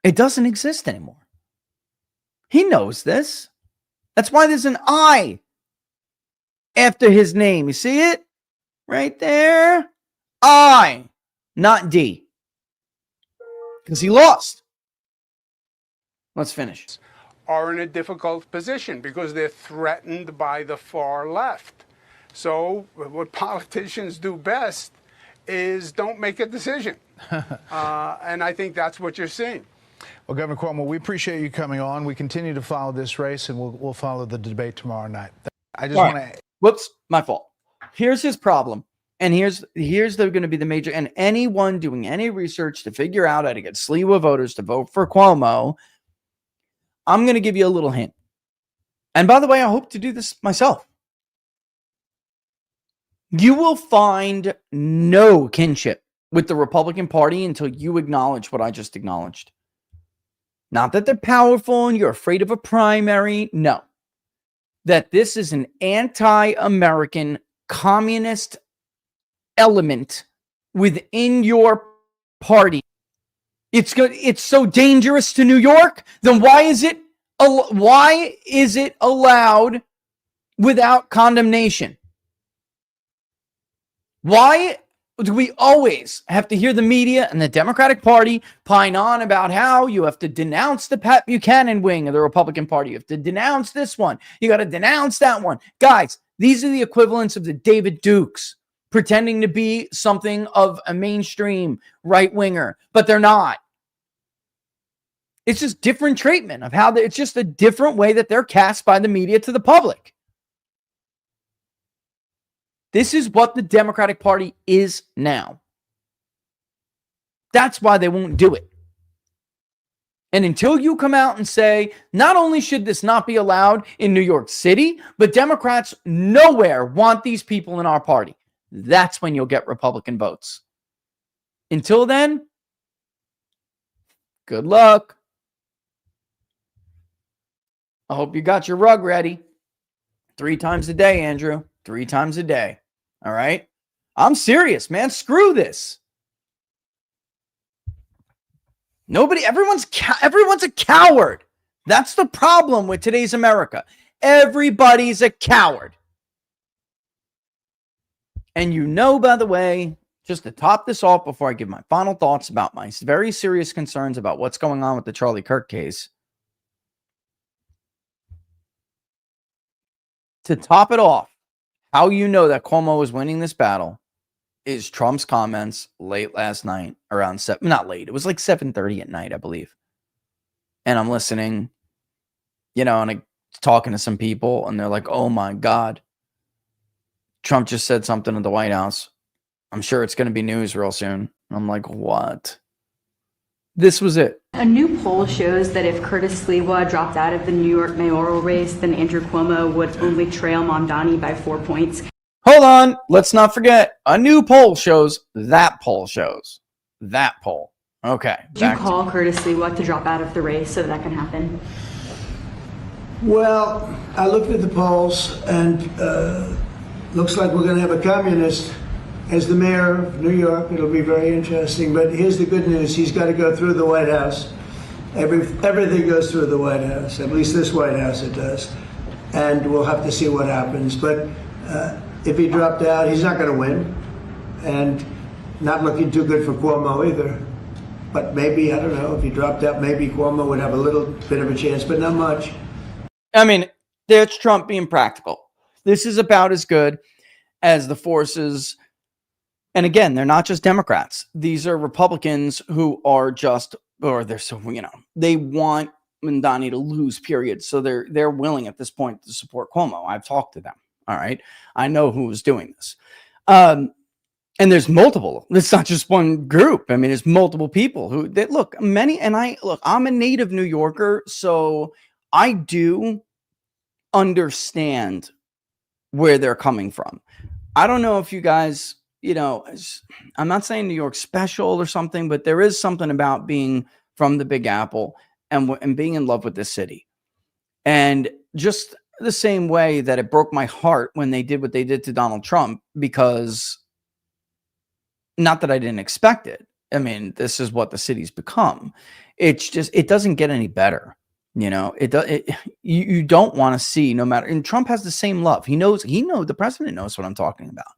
It doesn't exist anymore. He knows this. That's why there's an I after his name. You see it? Right there. I, not D. Because he lost. Let's finish. Are in a difficult position because they're threatened by the far left. So what politicians do best is don't make a decision. And I think that's what you're seeing. Well, Governor Cuomo, we appreciate you coming on. We continue to follow this race, and we'll follow the debate tomorrow night. I just want to... Whoops, my fault. Here's his problem. And here's going to be the major... And anyone doing any research to figure out how to get Sliwa voters to vote for Cuomo, I'm going to give you a little hint. And by the way, I hope to do this myself. You will find no kinship with the Republican Party until you acknowledge what I just acknowledged. Not that they're powerful and you're afraid of a primary. No. That this is an anti-American communist element within your party. It's so dangerous to New York. Then why is it allowed without condemnation? Why do we always have to hear the media and the Democratic Party pine on about how you have to denounce the Pat Buchanan wing of the Republican Party? You have to denounce this one. You got to denounce that one. Guys, these are the equivalents of the David Dukes pretending to be something of a mainstream right-winger, but they're not. It's just different treatment of how it's just a different way that they're cast by the media to the public. This is what the Democratic Party is now. That's why they won't do it. And until you come out and say, not only should this not be allowed in New York City, but Democrats nowhere want these people in our party, that's when you'll get Republican votes. Until then, good luck. I hope you got your rug ready. 3 times a day, Andrew. 3 times a day. All right? I'm serious, man. Screw this. Everyone's a coward. That's the problem with today's America. Everybody's a coward. And by the way, just to top this off before I give my final thoughts about my very serious concerns about what's going on with the Charlie Kirk case. To top it off, how you know that Cuomo is winning this battle is Trump's comments late last night around not late. It was like 7:30 at night, I believe. And I'm listening, and I'm talking to some people and they're like, oh my God, Trump just said something at the White House. I'm sure it's going to be news real soon. I'm like, what? This was it. A new poll shows that if Curtis Sliwa dropped out of the New York mayoral race, then Andrew Cuomo would only trail Mamdani by 4 points. Hold on. Let's not forget. A new poll shows that poll shows. That poll. Okay. Did you call Curtis Sliwa to drop out of the race so that can happen? Well, I looked at the polls and looks like we're going to have a communist as the mayor of New York. It'll be very interesting. But here's the good news. He's got to go through the White House. Everything goes through the White House. At least this White House it does. And we'll have to see what happens. But if he dropped out, he's not going to win. And not looking too good for Cuomo either. But maybe, I don't know, if he dropped out, maybe Cuomo would have a little bit of a chance, but not much. I mean, there's Trump being practical. This is about as good as the forces. And again, they're not just Democrats. These are Republicans who are they want Mamdani to lose, period. So they're willing at this point to support Cuomo. I've talked to them. All right. I know who's doing this. And there's multiple. It's not just one group. I mean, there's multiple people who I'm a native New Yorker, so I do understand where they're coming from. I don't know if you guys, I'm not saying New York's special or something, but there is something about being from the Big Apple and being in love with the city. And just the same way that it broke my heart when they did what they did to Donald Trump, because not that I didn't expect it. I mean, this is what the city's become. It's just, it doesn't get any better. You don't want to see, no matter, and Trump has the same love. The president knows what I'm talking about.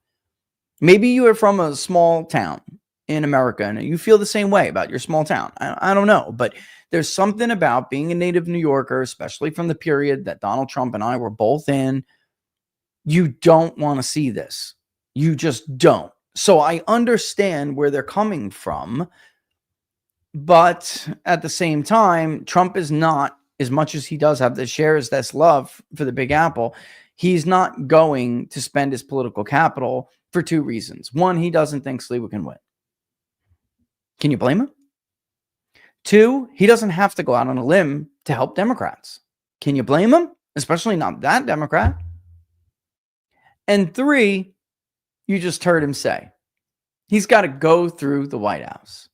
Maybe you are from a small town in America and you feel the same way about your small town. I don't know, but there's something about being a native New Yorker, especially from the period that Donald Trump and I were both in. You don't want to see this. You just don't. So I understand where they're coming from, but at the same time, Trump is not, as much as he does have this shares this love for the Big Apple, he's not going to spend his political capital for two reasons. One, he doesn't think Sliwa can win. Can you blame him? Two, he doesn't have to go out on a limb to help Democrats. Can you blame him? Especially not that Democrat. And three, you just heard him say, he's got to go through the White House.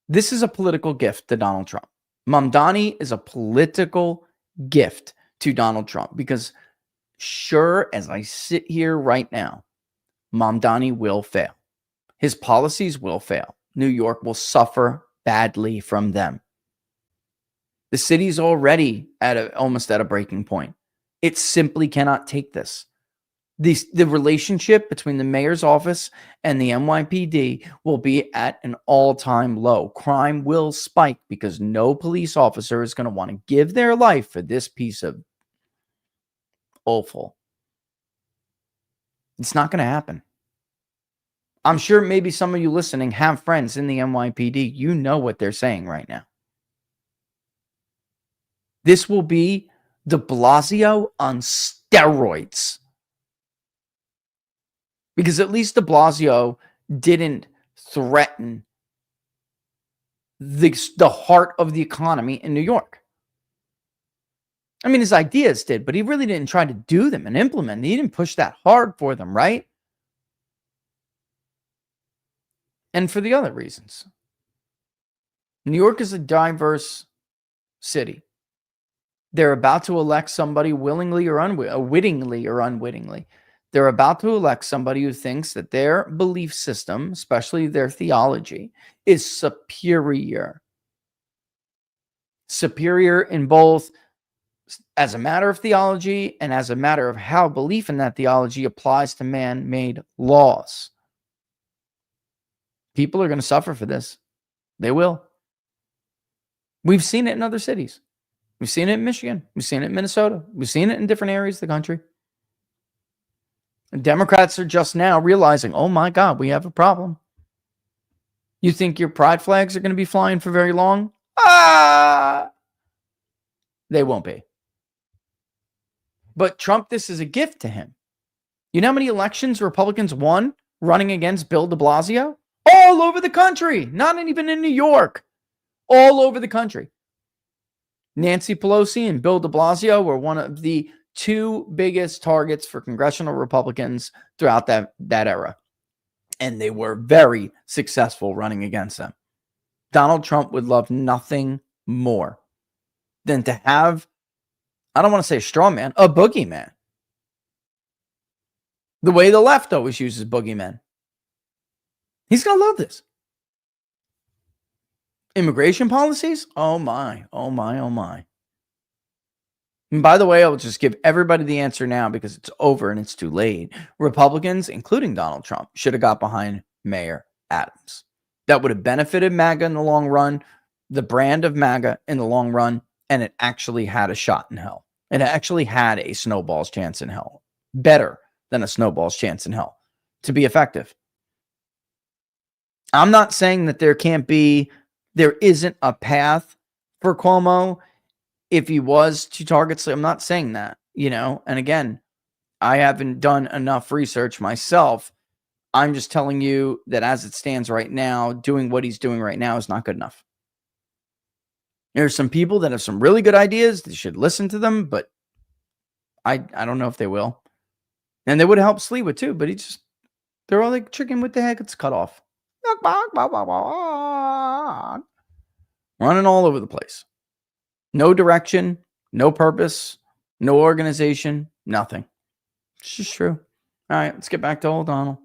This is a political gift to Donald Trump. Mamdani is a political gift to Donald Trump because sure as I sit here right now, Mamdani will fail. His policies will fail. New York will suffer badly from them. The city's already almost at a breaking point. It simply cannot take this. The relationship between the mayor's office and the NYPD will be at an all-time low. Crime will spike because no police officer is going to want to give their life for this piece of awful. It's not going to happen. I'm sure maybe some of you listening have friends in the NYPD. You know what they're saying right now. This will be de Blasio on steroids. Because at least de Blasio didn't threaten the heart of the economy in New York. I mean, his ideas did, but he really didn't try to do them and implement them. He didn't push that hard for them, right? And for the other reasons. New York is a diverse city. They're about to elect somebody willingly or wittingly or unwittingly. They're about to elect somebody who thinks that their belief system, especially their theology, is superior. Superior in both as a matter of theology and as a matter of how belief in that theology applies to man-made laws. People are going to suffer for this. They will. We've seen it in other cities. We've seen it in Michigan. We've seen it in Minnesota. We've seen it in different areas of the country. And Democrats are just now realizing, oh my God, we have a problem. You think your pride flags are going to be flying for very long? They won't be. But Trump, this is a gift to him. You know how many elections Republicans won running against Bill de Blasio? All over the country, not even in New York. All over the country. Nancy Pelosi and Bill de Blasio were one of the two biggest targets for congressional Republicans throughout that era. And they were very successful running against them. Donald Trump would love nothing more than to have, I don't want to say a straw man, a boogeyman. The way the left always uses boogeymen. He's going to love this. Immigration policies? Oh my, oh my, oh my. And by the way, I'll just give everybody the answer now because it's over and it's too late. Republicans, including Donald Trump, should have got behind Mayor Adams. That would have benefited MAGA in the long run, the brand of MAGA in the long run, and it actually had a shot in hell. It actually had a snowball's chance in hell. Better than a snowball's chance in hell to be effective. I'm not saying that there isn't a path for Cuomo if he was to target. I'm not saying that, and again, I haven't done enough research myself. I'm just telling you that as it stands right now, doing what he's doing right now is not good enough. There's some people that have some really good ideas. They should listen to them, but I don't know if they will. And they would have helped Sliwa too, but they're all like chicken with the head gets cut off. Running all over the place. No direction, no purpose, no organization, nothing. It's just true. All right, let's get back to old Donald.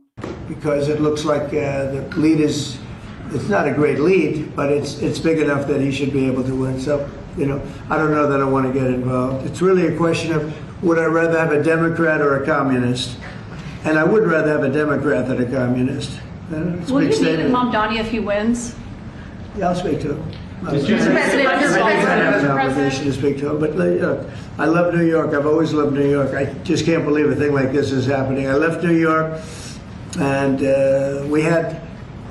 Because it looks like the lead is, it's not a great lead, but it's big enough that he should be able to win. So, I don't know that I want to get involved. It's really a question of, would I rather have a Democrat or a communist? And I would rather have a Democrat than a communist. Will you meet with Mamdani if he wins? Yeah, I'll speak to him. Mr. President, I have an obligation to speak to him, but I love New York. I've always loved New York. I just can't believe a thing like this is happening. I left New York, and we had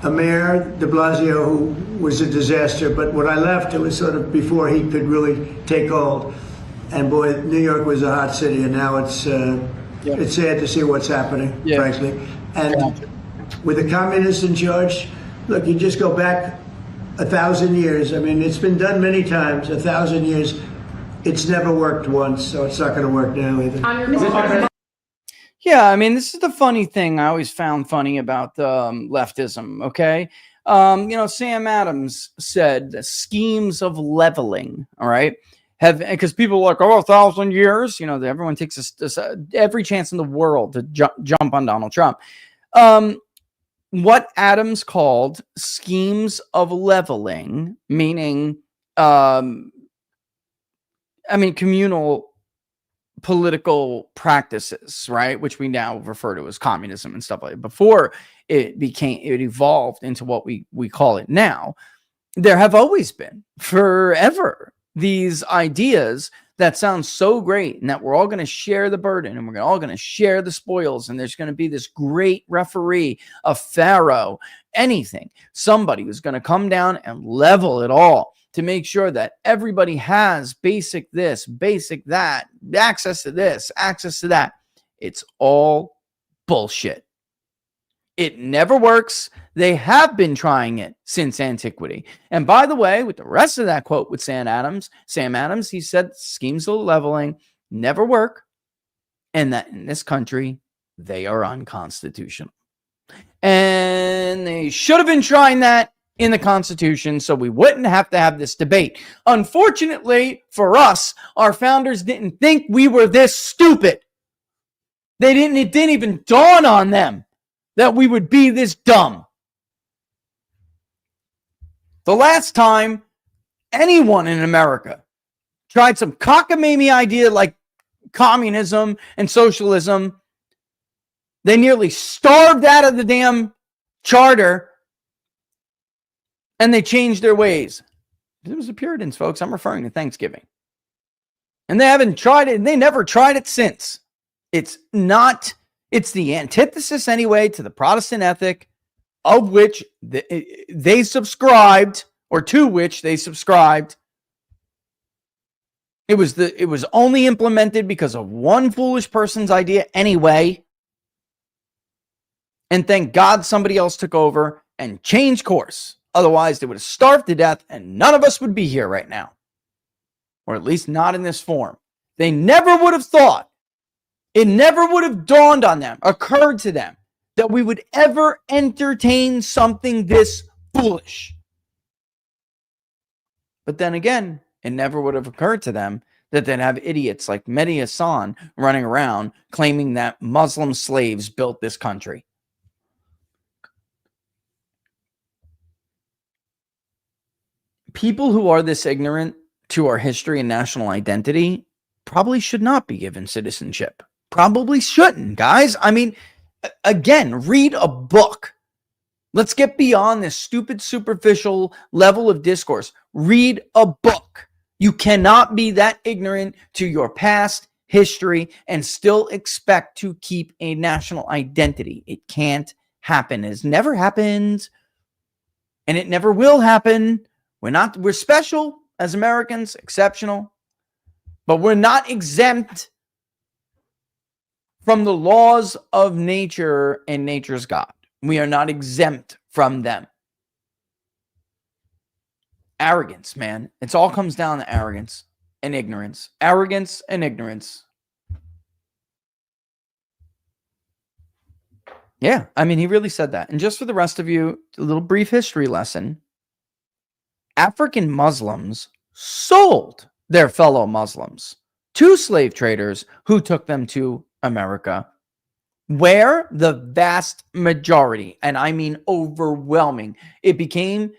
a mayor, de Blasio, who was a disaster, but when I left, it was sort of before he could really take hold. And boy, New York was a hot city, and now it's sad to see what's happening, frankly. And with the communists in charge, look, you just go back 1,000 years. I mean, it's been done many times, 1,000 years. It's never worked once, so it's not going to work now either. Yeah, I mean, this is the funny thing I always found funny about leftism, okay? Sam Adams said the schemes of leveling, all right? Because people are like, 1,000 years, everyone takes every chance in the world to jump on Donald Trump. What Adams called schemes of leveling, meaning, communal political practices, right? Which we now refer to as communism and stuff like that. Before it evolved into what we call it now. There have always been forever these ideas that sound so great and that we're all going to share the burden and we're all going to share the spoils. And there's going to be this great referee, a pharaoh, anything, somebody who's going to come down and level it all to make sure that everybody has basic this, basic that, access to this, access to that. It's all bullshit. It never works. They have been trying it since antiquity. And by the way, with the rest of that quote with Sam Adams, he said schemes of leveling never work and that in this country, they are unconstitutional. And they should have been trying that in the Constitution so we wouldn't have to have this debate. Unfortunately for us, our founders didn't think we were this stupid. It didn't even dawn on them that we would be this dumb. The last time anyone in America tried some cockamamie idea like communism and socialism, they nearly starved out of the damn charter and they changed their ways. It was the Puritans, folks. I'm referring to Thanksgiving. And they haven't tried it, and they never tried it since. It's the antithesis anyway to the Protestant ethic of which they subscribed, or to which they subscribed. It was only implemented because of one foolish person's idea anyway. And thank God somebody else took over and changed course. Otherwise, they would have starved to death and none of us would be here right now. Or at least not in this form. They never would have thought, it never would have dawned on them, occurred to them, that we would ever entertain something this foolish. But then again, it never would have occurred to them that they'd have idiots like Mehdi Hassan running around claiming that Muslim slaves built this country. People who are this ignorant to our history and national identity probably should not be given citizenship. Probably shouldn't, guys. I mean, again, read a book. Let's get beyond this stupid, superficial level of discourse. Read a book. You cannot be that ignorant to your past history and still expect to keep a national identity. It can't happen. It has never happened, and it never will happen. We're special as Americans, exceptional, but we're not exempt from the laws of nature and nature's God. We are not exempt from them. Arrogance, man. It all comes down to arrogance and ignorance. Arrogance and ignorance. Yeah, I mean, he really said that. And just for the rest of you, a little brief history lesson. African Muslims sold their fellow Muslims to slave traders who took them to America, where the vast majority, and I mean overwhelming, it became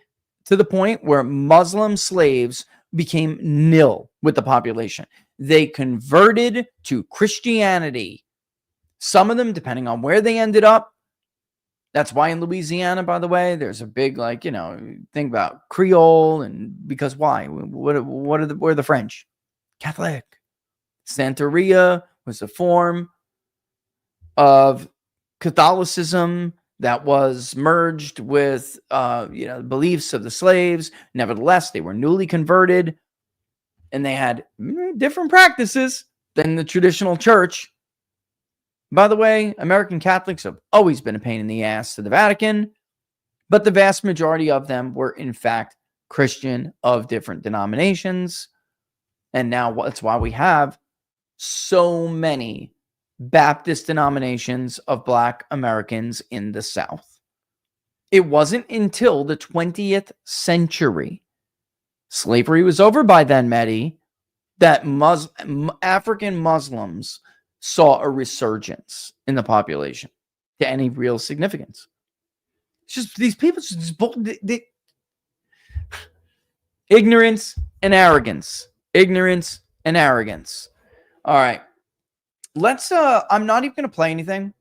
to the point where Muslim slaves became nil with the population. They converted to Christianity. Some of them, depending on where they ended up. That's why in Louisiana, by the way, there's a big, like, you know, thing about Creole, and because why? What are the French? Catholic. Santeria was a form of Catholicism that was merged with, beliefs of the slaves. Nevertheless, they were newly converted, and they had different practices than the traditional church. By the way, American Catholics have always been a pain in the ass to the Vatican, but the vast majority of them were, in fact, Christian of different denominations. And now that's why we have so many Baptist denominations of Black Americans in the South. It wasn't until the 20th century, slavery was over by then, Mehdi, that African Muslims saw a resurgence in the population to any real significance. It's just these people, ignorance and arrogance. Ignorance and arrogance. All right. Let's, I'm not even going to play anything,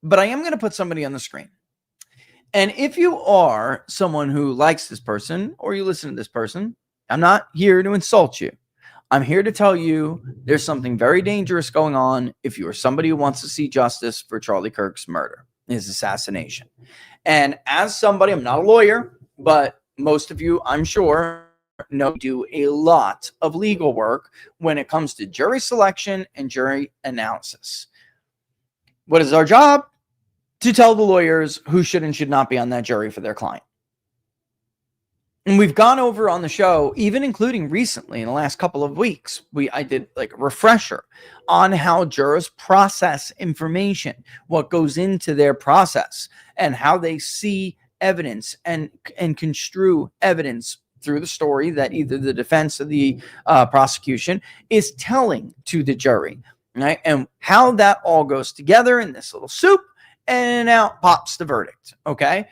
but I am going to put somebody on the screen. And if you are someone who likes this person or you listen to this person, I'm not here to insult you. I'm here to tell you there's something very dangerous going on if you are somebody who wants to see justice for Charlie Kirk's murder, his assassination. And as somebody, I'm not a lawyer, but most of you, I'm sure, do a lot of legal work when it comes to jury selection and jury analysis. What is our job? To tell the lawyers who should and should not be on that jury for their client. And we've gone over on the show, even including recently in the last couple of weeks, I did like a refresher on how jurors process information, what goes into their process, and how they see evidence and construe evidence through the story that either the defense or the prosecution is telling to the jury, right? And how that all goes together in this little soup, and out pops the verdict, okay?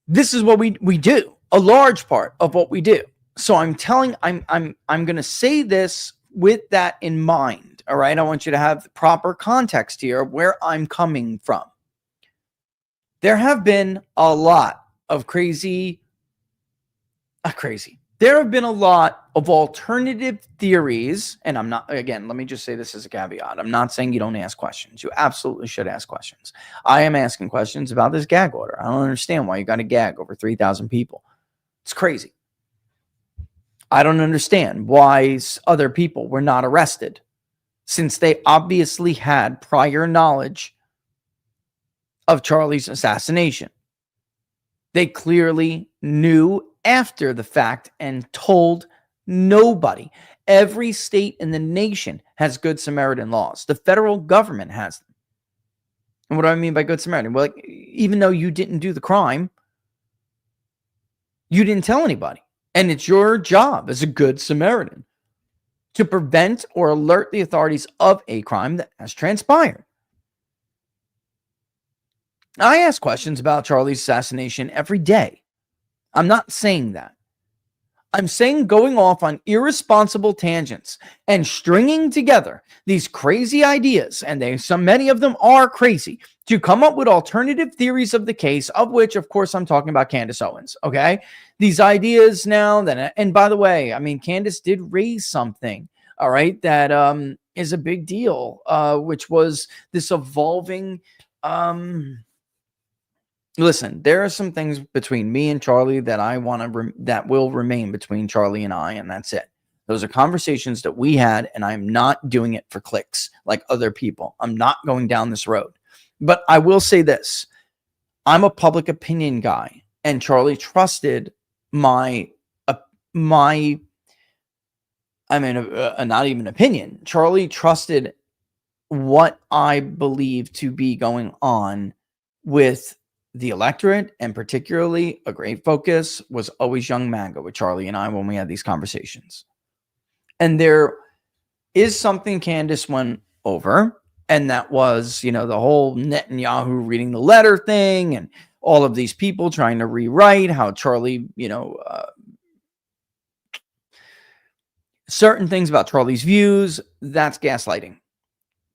This is what we do, a large part of what we do. So I'm going to say this with that in mind, all right? I want you to have the proper context here of where I'm coming from. There have been a lot of there have been a lot of alternative theories, and I'm not, again, let me just say this as a caveat. I'm not saying you don't ask questions. You absolutely should ask questions. I am asking questions about this gag order. I don't understand why you got to gag over 3,000 people. It's crazy. I don't understand why other people were not arrested, since they obviously had prior knowledge of Charlie's assassination. They clearly knew after the fact and told nobody. Every state in the nation has Good Samaritan laws. The federal government has them. And what do I mean by Good Samaritan? Well, like, even though you didn't do the crime, you didn't tell anybody. And it's your job as a Good Samaritan to prevent or alert the authorities of a crime that has transpired. I ask questions about Charlie's assassination every day. I'm not saying that. I'm saying going off on irresponsible tangents and stringing together these crazy ideas, and many of them are crazy, to come up with alternative theories of the case, of which, of course, I'm talking about Candace Owens, okay? These ideas now, and by the way, I mean, Candace did raise something, all right, that is a big deal, which was this evolving... Listen, there are some things between me and Charlie that I want to that will remain between Charlie and I, and that's it. Those are conversations that we had, and I'm not doing it for clicks like other people. I'm not going down this road. But I will say this. I'm a public opinion guy, and Charlie trusted not even opinion. Charlie trusted what I believe to be going on with the electorate, and particularly a great focus was always Young MAGA with Charlie and I when we had these conversations. And there is something Candace went over, and that was, the whole Netanyahu reading the letter thing and all of these people trying to rewrite how Charlie, certain things about Charlie's views. That's gaslighting.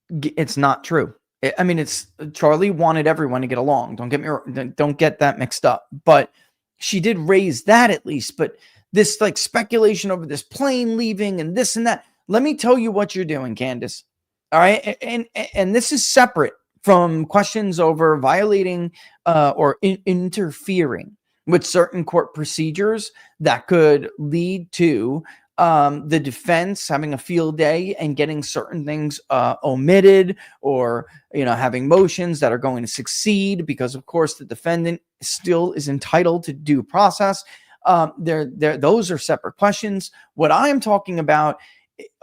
It's not true. It's Charlie wanted everyone to get along. Don't get that mixed up. But she did raise that at least. But this like speculation over this plane leaving and this and that. Let me tell you what you're doing, Candace. All right, and this is separate from questions over violating or interfering with certain court procedures that could lead to the defense having a field day and getting certain things omitted, or having motions that are going to succeed because, of course, the defendant still is entitled to due process. Those are separate questions. What I am talking about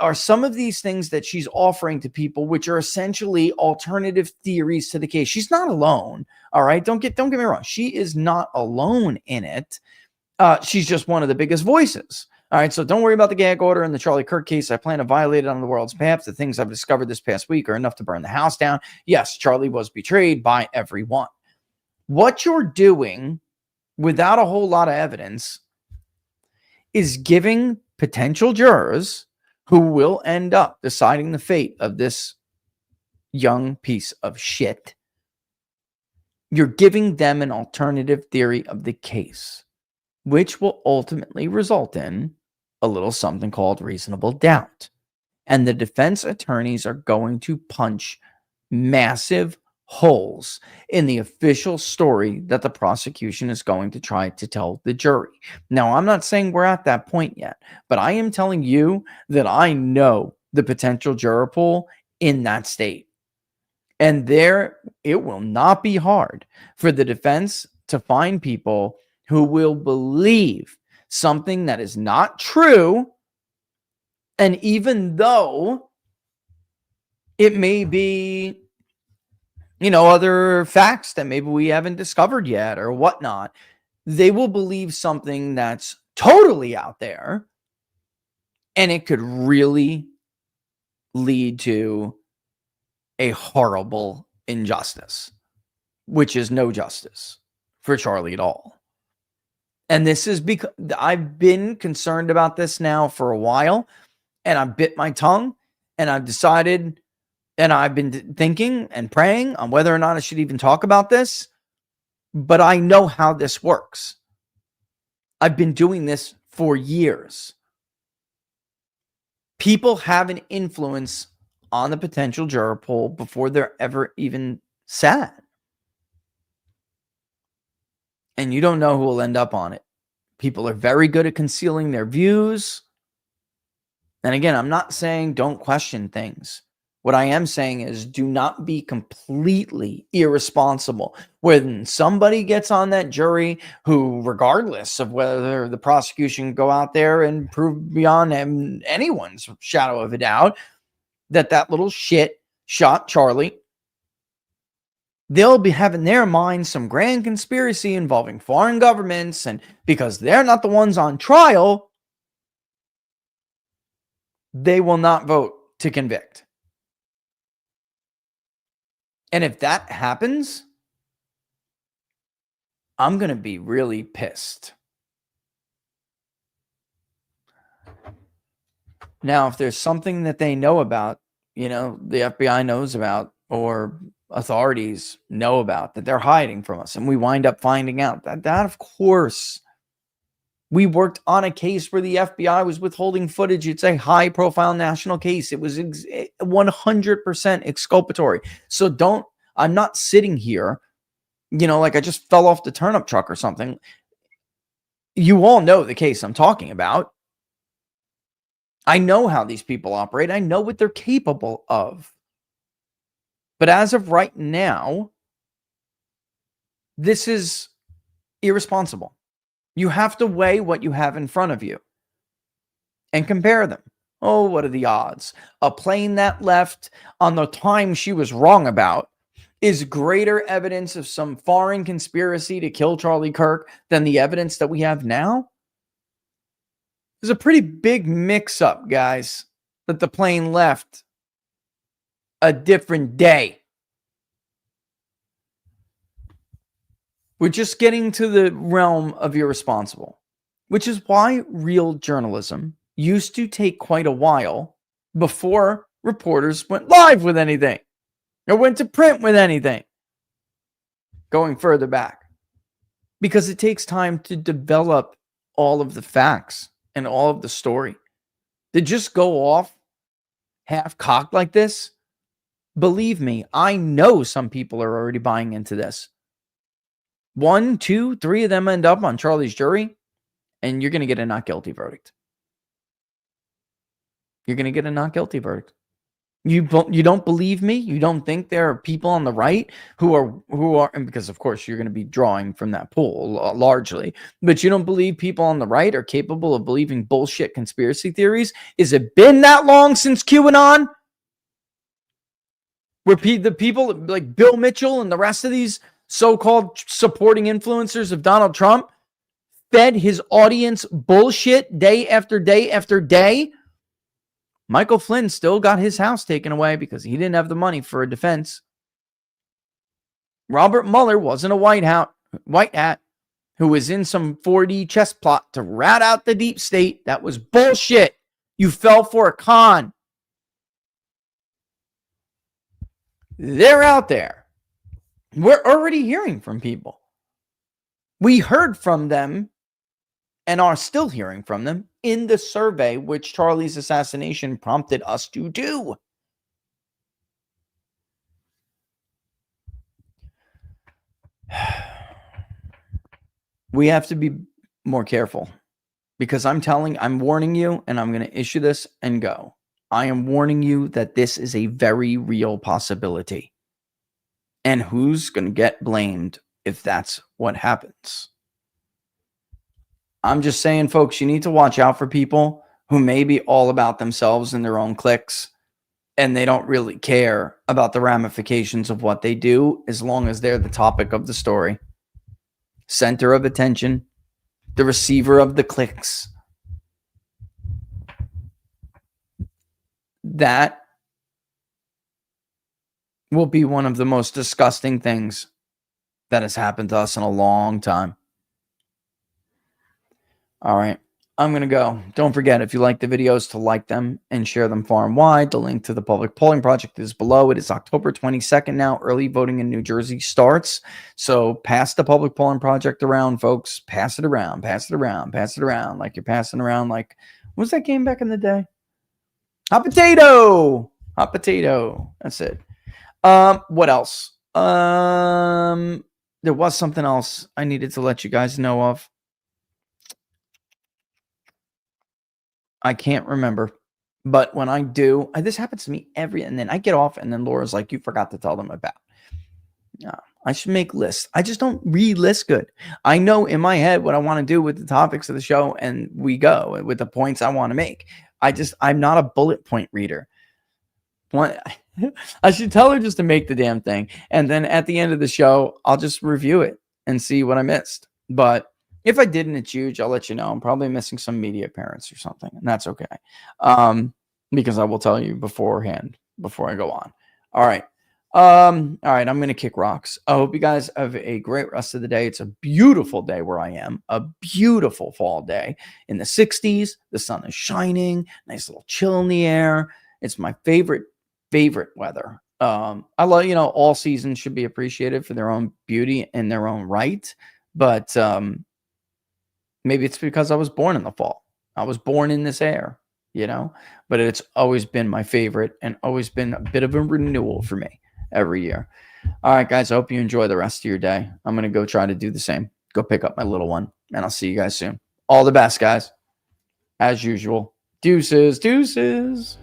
are some of these things that she's offering to people, which are essentially alternative theories to the case. She's not alone. All right. Don't get me wrong. She is not alone in it. She's just one of the biggest voices. All right. So don't worry about the gag order in the Charlie Kirk case. I plan to violate it on the world's behalf. The things I've discovered this past week are enough to burn the house down. Yes, Charlie was betrayed by everyone. What you're doing without a whole lot of evidence is giving potential jurors who will end up deciding the fate of this young piece of shit. You're giving them an alternative theory of the case, which will ultimately result in a little something called reasonable doubt. And the defense attorneys are going to punch massive holes in the official story that the prosecution is going to try to tell the jury. Now, I'm not saying we're at that point yet, but I am telling you that I know the potential juror pool in that state. And it will not be hard for the defense to find people who will believe something that is not true. And even though it may be, other facts that maybe we haven't discovered yet or whatnot, they will believe something that's totally out there, and it could really lead to a horrible injustice, which is no justice for Charlie at all. And this is because I've been concerned about this now for a while, and I bit my tongue, and I've decided, and I've been thinking and praying on whether or not I should even talk about this, but I know how this works. I've been doing this for years. People have an influence on the potential juror pool before they're ever even sat. And you don't know who will end up on it. People are very good at concealing their views. And again, I'm not saying don't question things. What I am saying is do not be completely irresponsible when somebody gets on that jury who, regardless of whether the prosecution go out there and prove beyond anyone's shadow of a doubt that little shit shot Charlie, they'll be having in their mind some grand conspiracy involving foreign governments, and because they're not the ones on trial, they will not vote to convict. And if that happens, I'm going to be really pissed. Now, if there's something that they know about, the FBI knows about, or authorities know about, that they're hiding from us, and we wind up finding out that of course, we worked on a case where the FBI was withholding footage. It's a high profile national case. It was 100% exculpatory. So I'm not sitting here, like I just fell off the turnip truck or something. You all know the case I'm talking about. I know how these people operate. I know what they're capable of. But as of right now, this is irresponsible. You have to weigh what you have in front of you and compare them. Oh, what are the odds? A plane that left on the time she was wrong about is greater evidence of some foreign conspiracy to kill Charlie Kirk than the evidence that we have now? There's a pretty big mix-up, guys, that the plane left a different day. We're just getting to the realm of irresponsible, which is why real journalism used to take quite a while before reporters went live with anything or went to print with anything. Going further back, because it takes time to develop all of the facts and all of the story. To just go off half-cocked like this, believe me, I know some people are already buying into this. 1, 2, 3 of them end up on Charlie's jury, and you're going to get a not guilty verdict. You're going to get a not guilty verdict. You don't believe me? You don't think there are people on the right who are, and because of course you're going to be drawing from that pool largely, but you don't believe people on the right are capable of believing bullshit conspiracy theories? Is it been that long since QAnon? Where the people like Bill Mitchell and the rest of these so-called supporting influencers of Donald Trump fed his audience bullshit day after day after day? Michael Flynn still got his house taken away because he didn't have the money for a defense. Robert Mueller wasn't a white hat who was in some 4D chess plot to rat out the deep state. That was bullshit. You fell for a con. They're out there. We're already hearing from people. We heard from them and are still hearing from them in the survey which Charlie's assassination prompted us to do. We have to be more careful because I'm warning you, and I'm going to issue this and go. I am warning you that this is a very real possibility. And who's going to get blamed if that's what happens? I'm just saying, folks, you need to watch out for people who may be all about themselves and their own cliques, and they don't really care about the ramifications of what they do as long as they're the topic of the story. Center of attention, the receiver of the clicks. That will be one of the most disgusting things that has happened to us in a long time. All right, I'm going to go. Don't forget, if you like the videos, to like them and share them far and wide. The link to the public polling project is below. It is October 22nd now. Early voting in New Jersey starts. So pass the public polling project around, folks. Pass it around, pass it around, pass it around. Like you're passing around like, what was that game back in the day? Hot potato. Hot potato. That's it. What else? There was something else I needed to let you guys know of. I can't remember, but when I do, this happens to me and then I get off, and then Laura's like, you forgot to tell them about. I should make lists. I just don't read lists good. I know in my head what I want to do with the topics of the show, and we go with the points I want to make. I'm not a bullet point reader. I should tell her just to make the damn thing, and then at the end of the show, I'll just review it and see what I missed. But if I didn't, it's huge. I'll let you know. I'm probably missing some media appearance or something, and that's okay. Because I will tell you beforehand before I go on. All right. I'm going to kick rocks. I hope you guys have a great rest of the day. It's a beautiful day where I am. A beautiful fall day in the 60s. The sun is shining. Nice little chill in the air. It's my favorite weather. I love, all seasons should be appreciated for their own beauty in their own right. But, maybe it's because I was born in the fall. I was born in this air, but it's always been my favorite and always been a bit of a renewal for me every year. All right, guys, I hope you enjoy the rest of your day. I'm going to go try to do the same. Go pick up my little one, and I'll see you guys soon. All the best, guys. As usual. Deuces, deuces.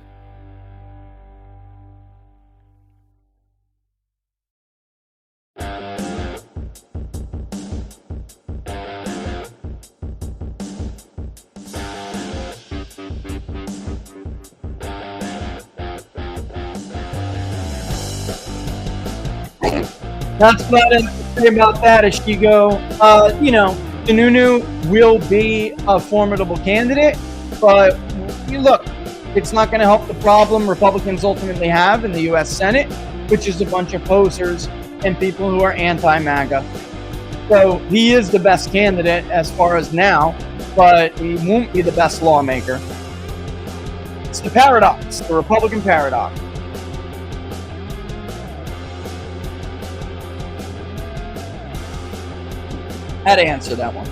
That's what I have to say about that, Ishigo. Sununu will be a formidable candidate, but look, it's not going to help the problem Republicans ultimately have in the U.S. Senate, which is a bunch of posers and people who are anti-MAGA. So he is the best candidate as far as now, but he won't be the best lawmaker. It's the paradox, the Republican paradox. Had to answer that one.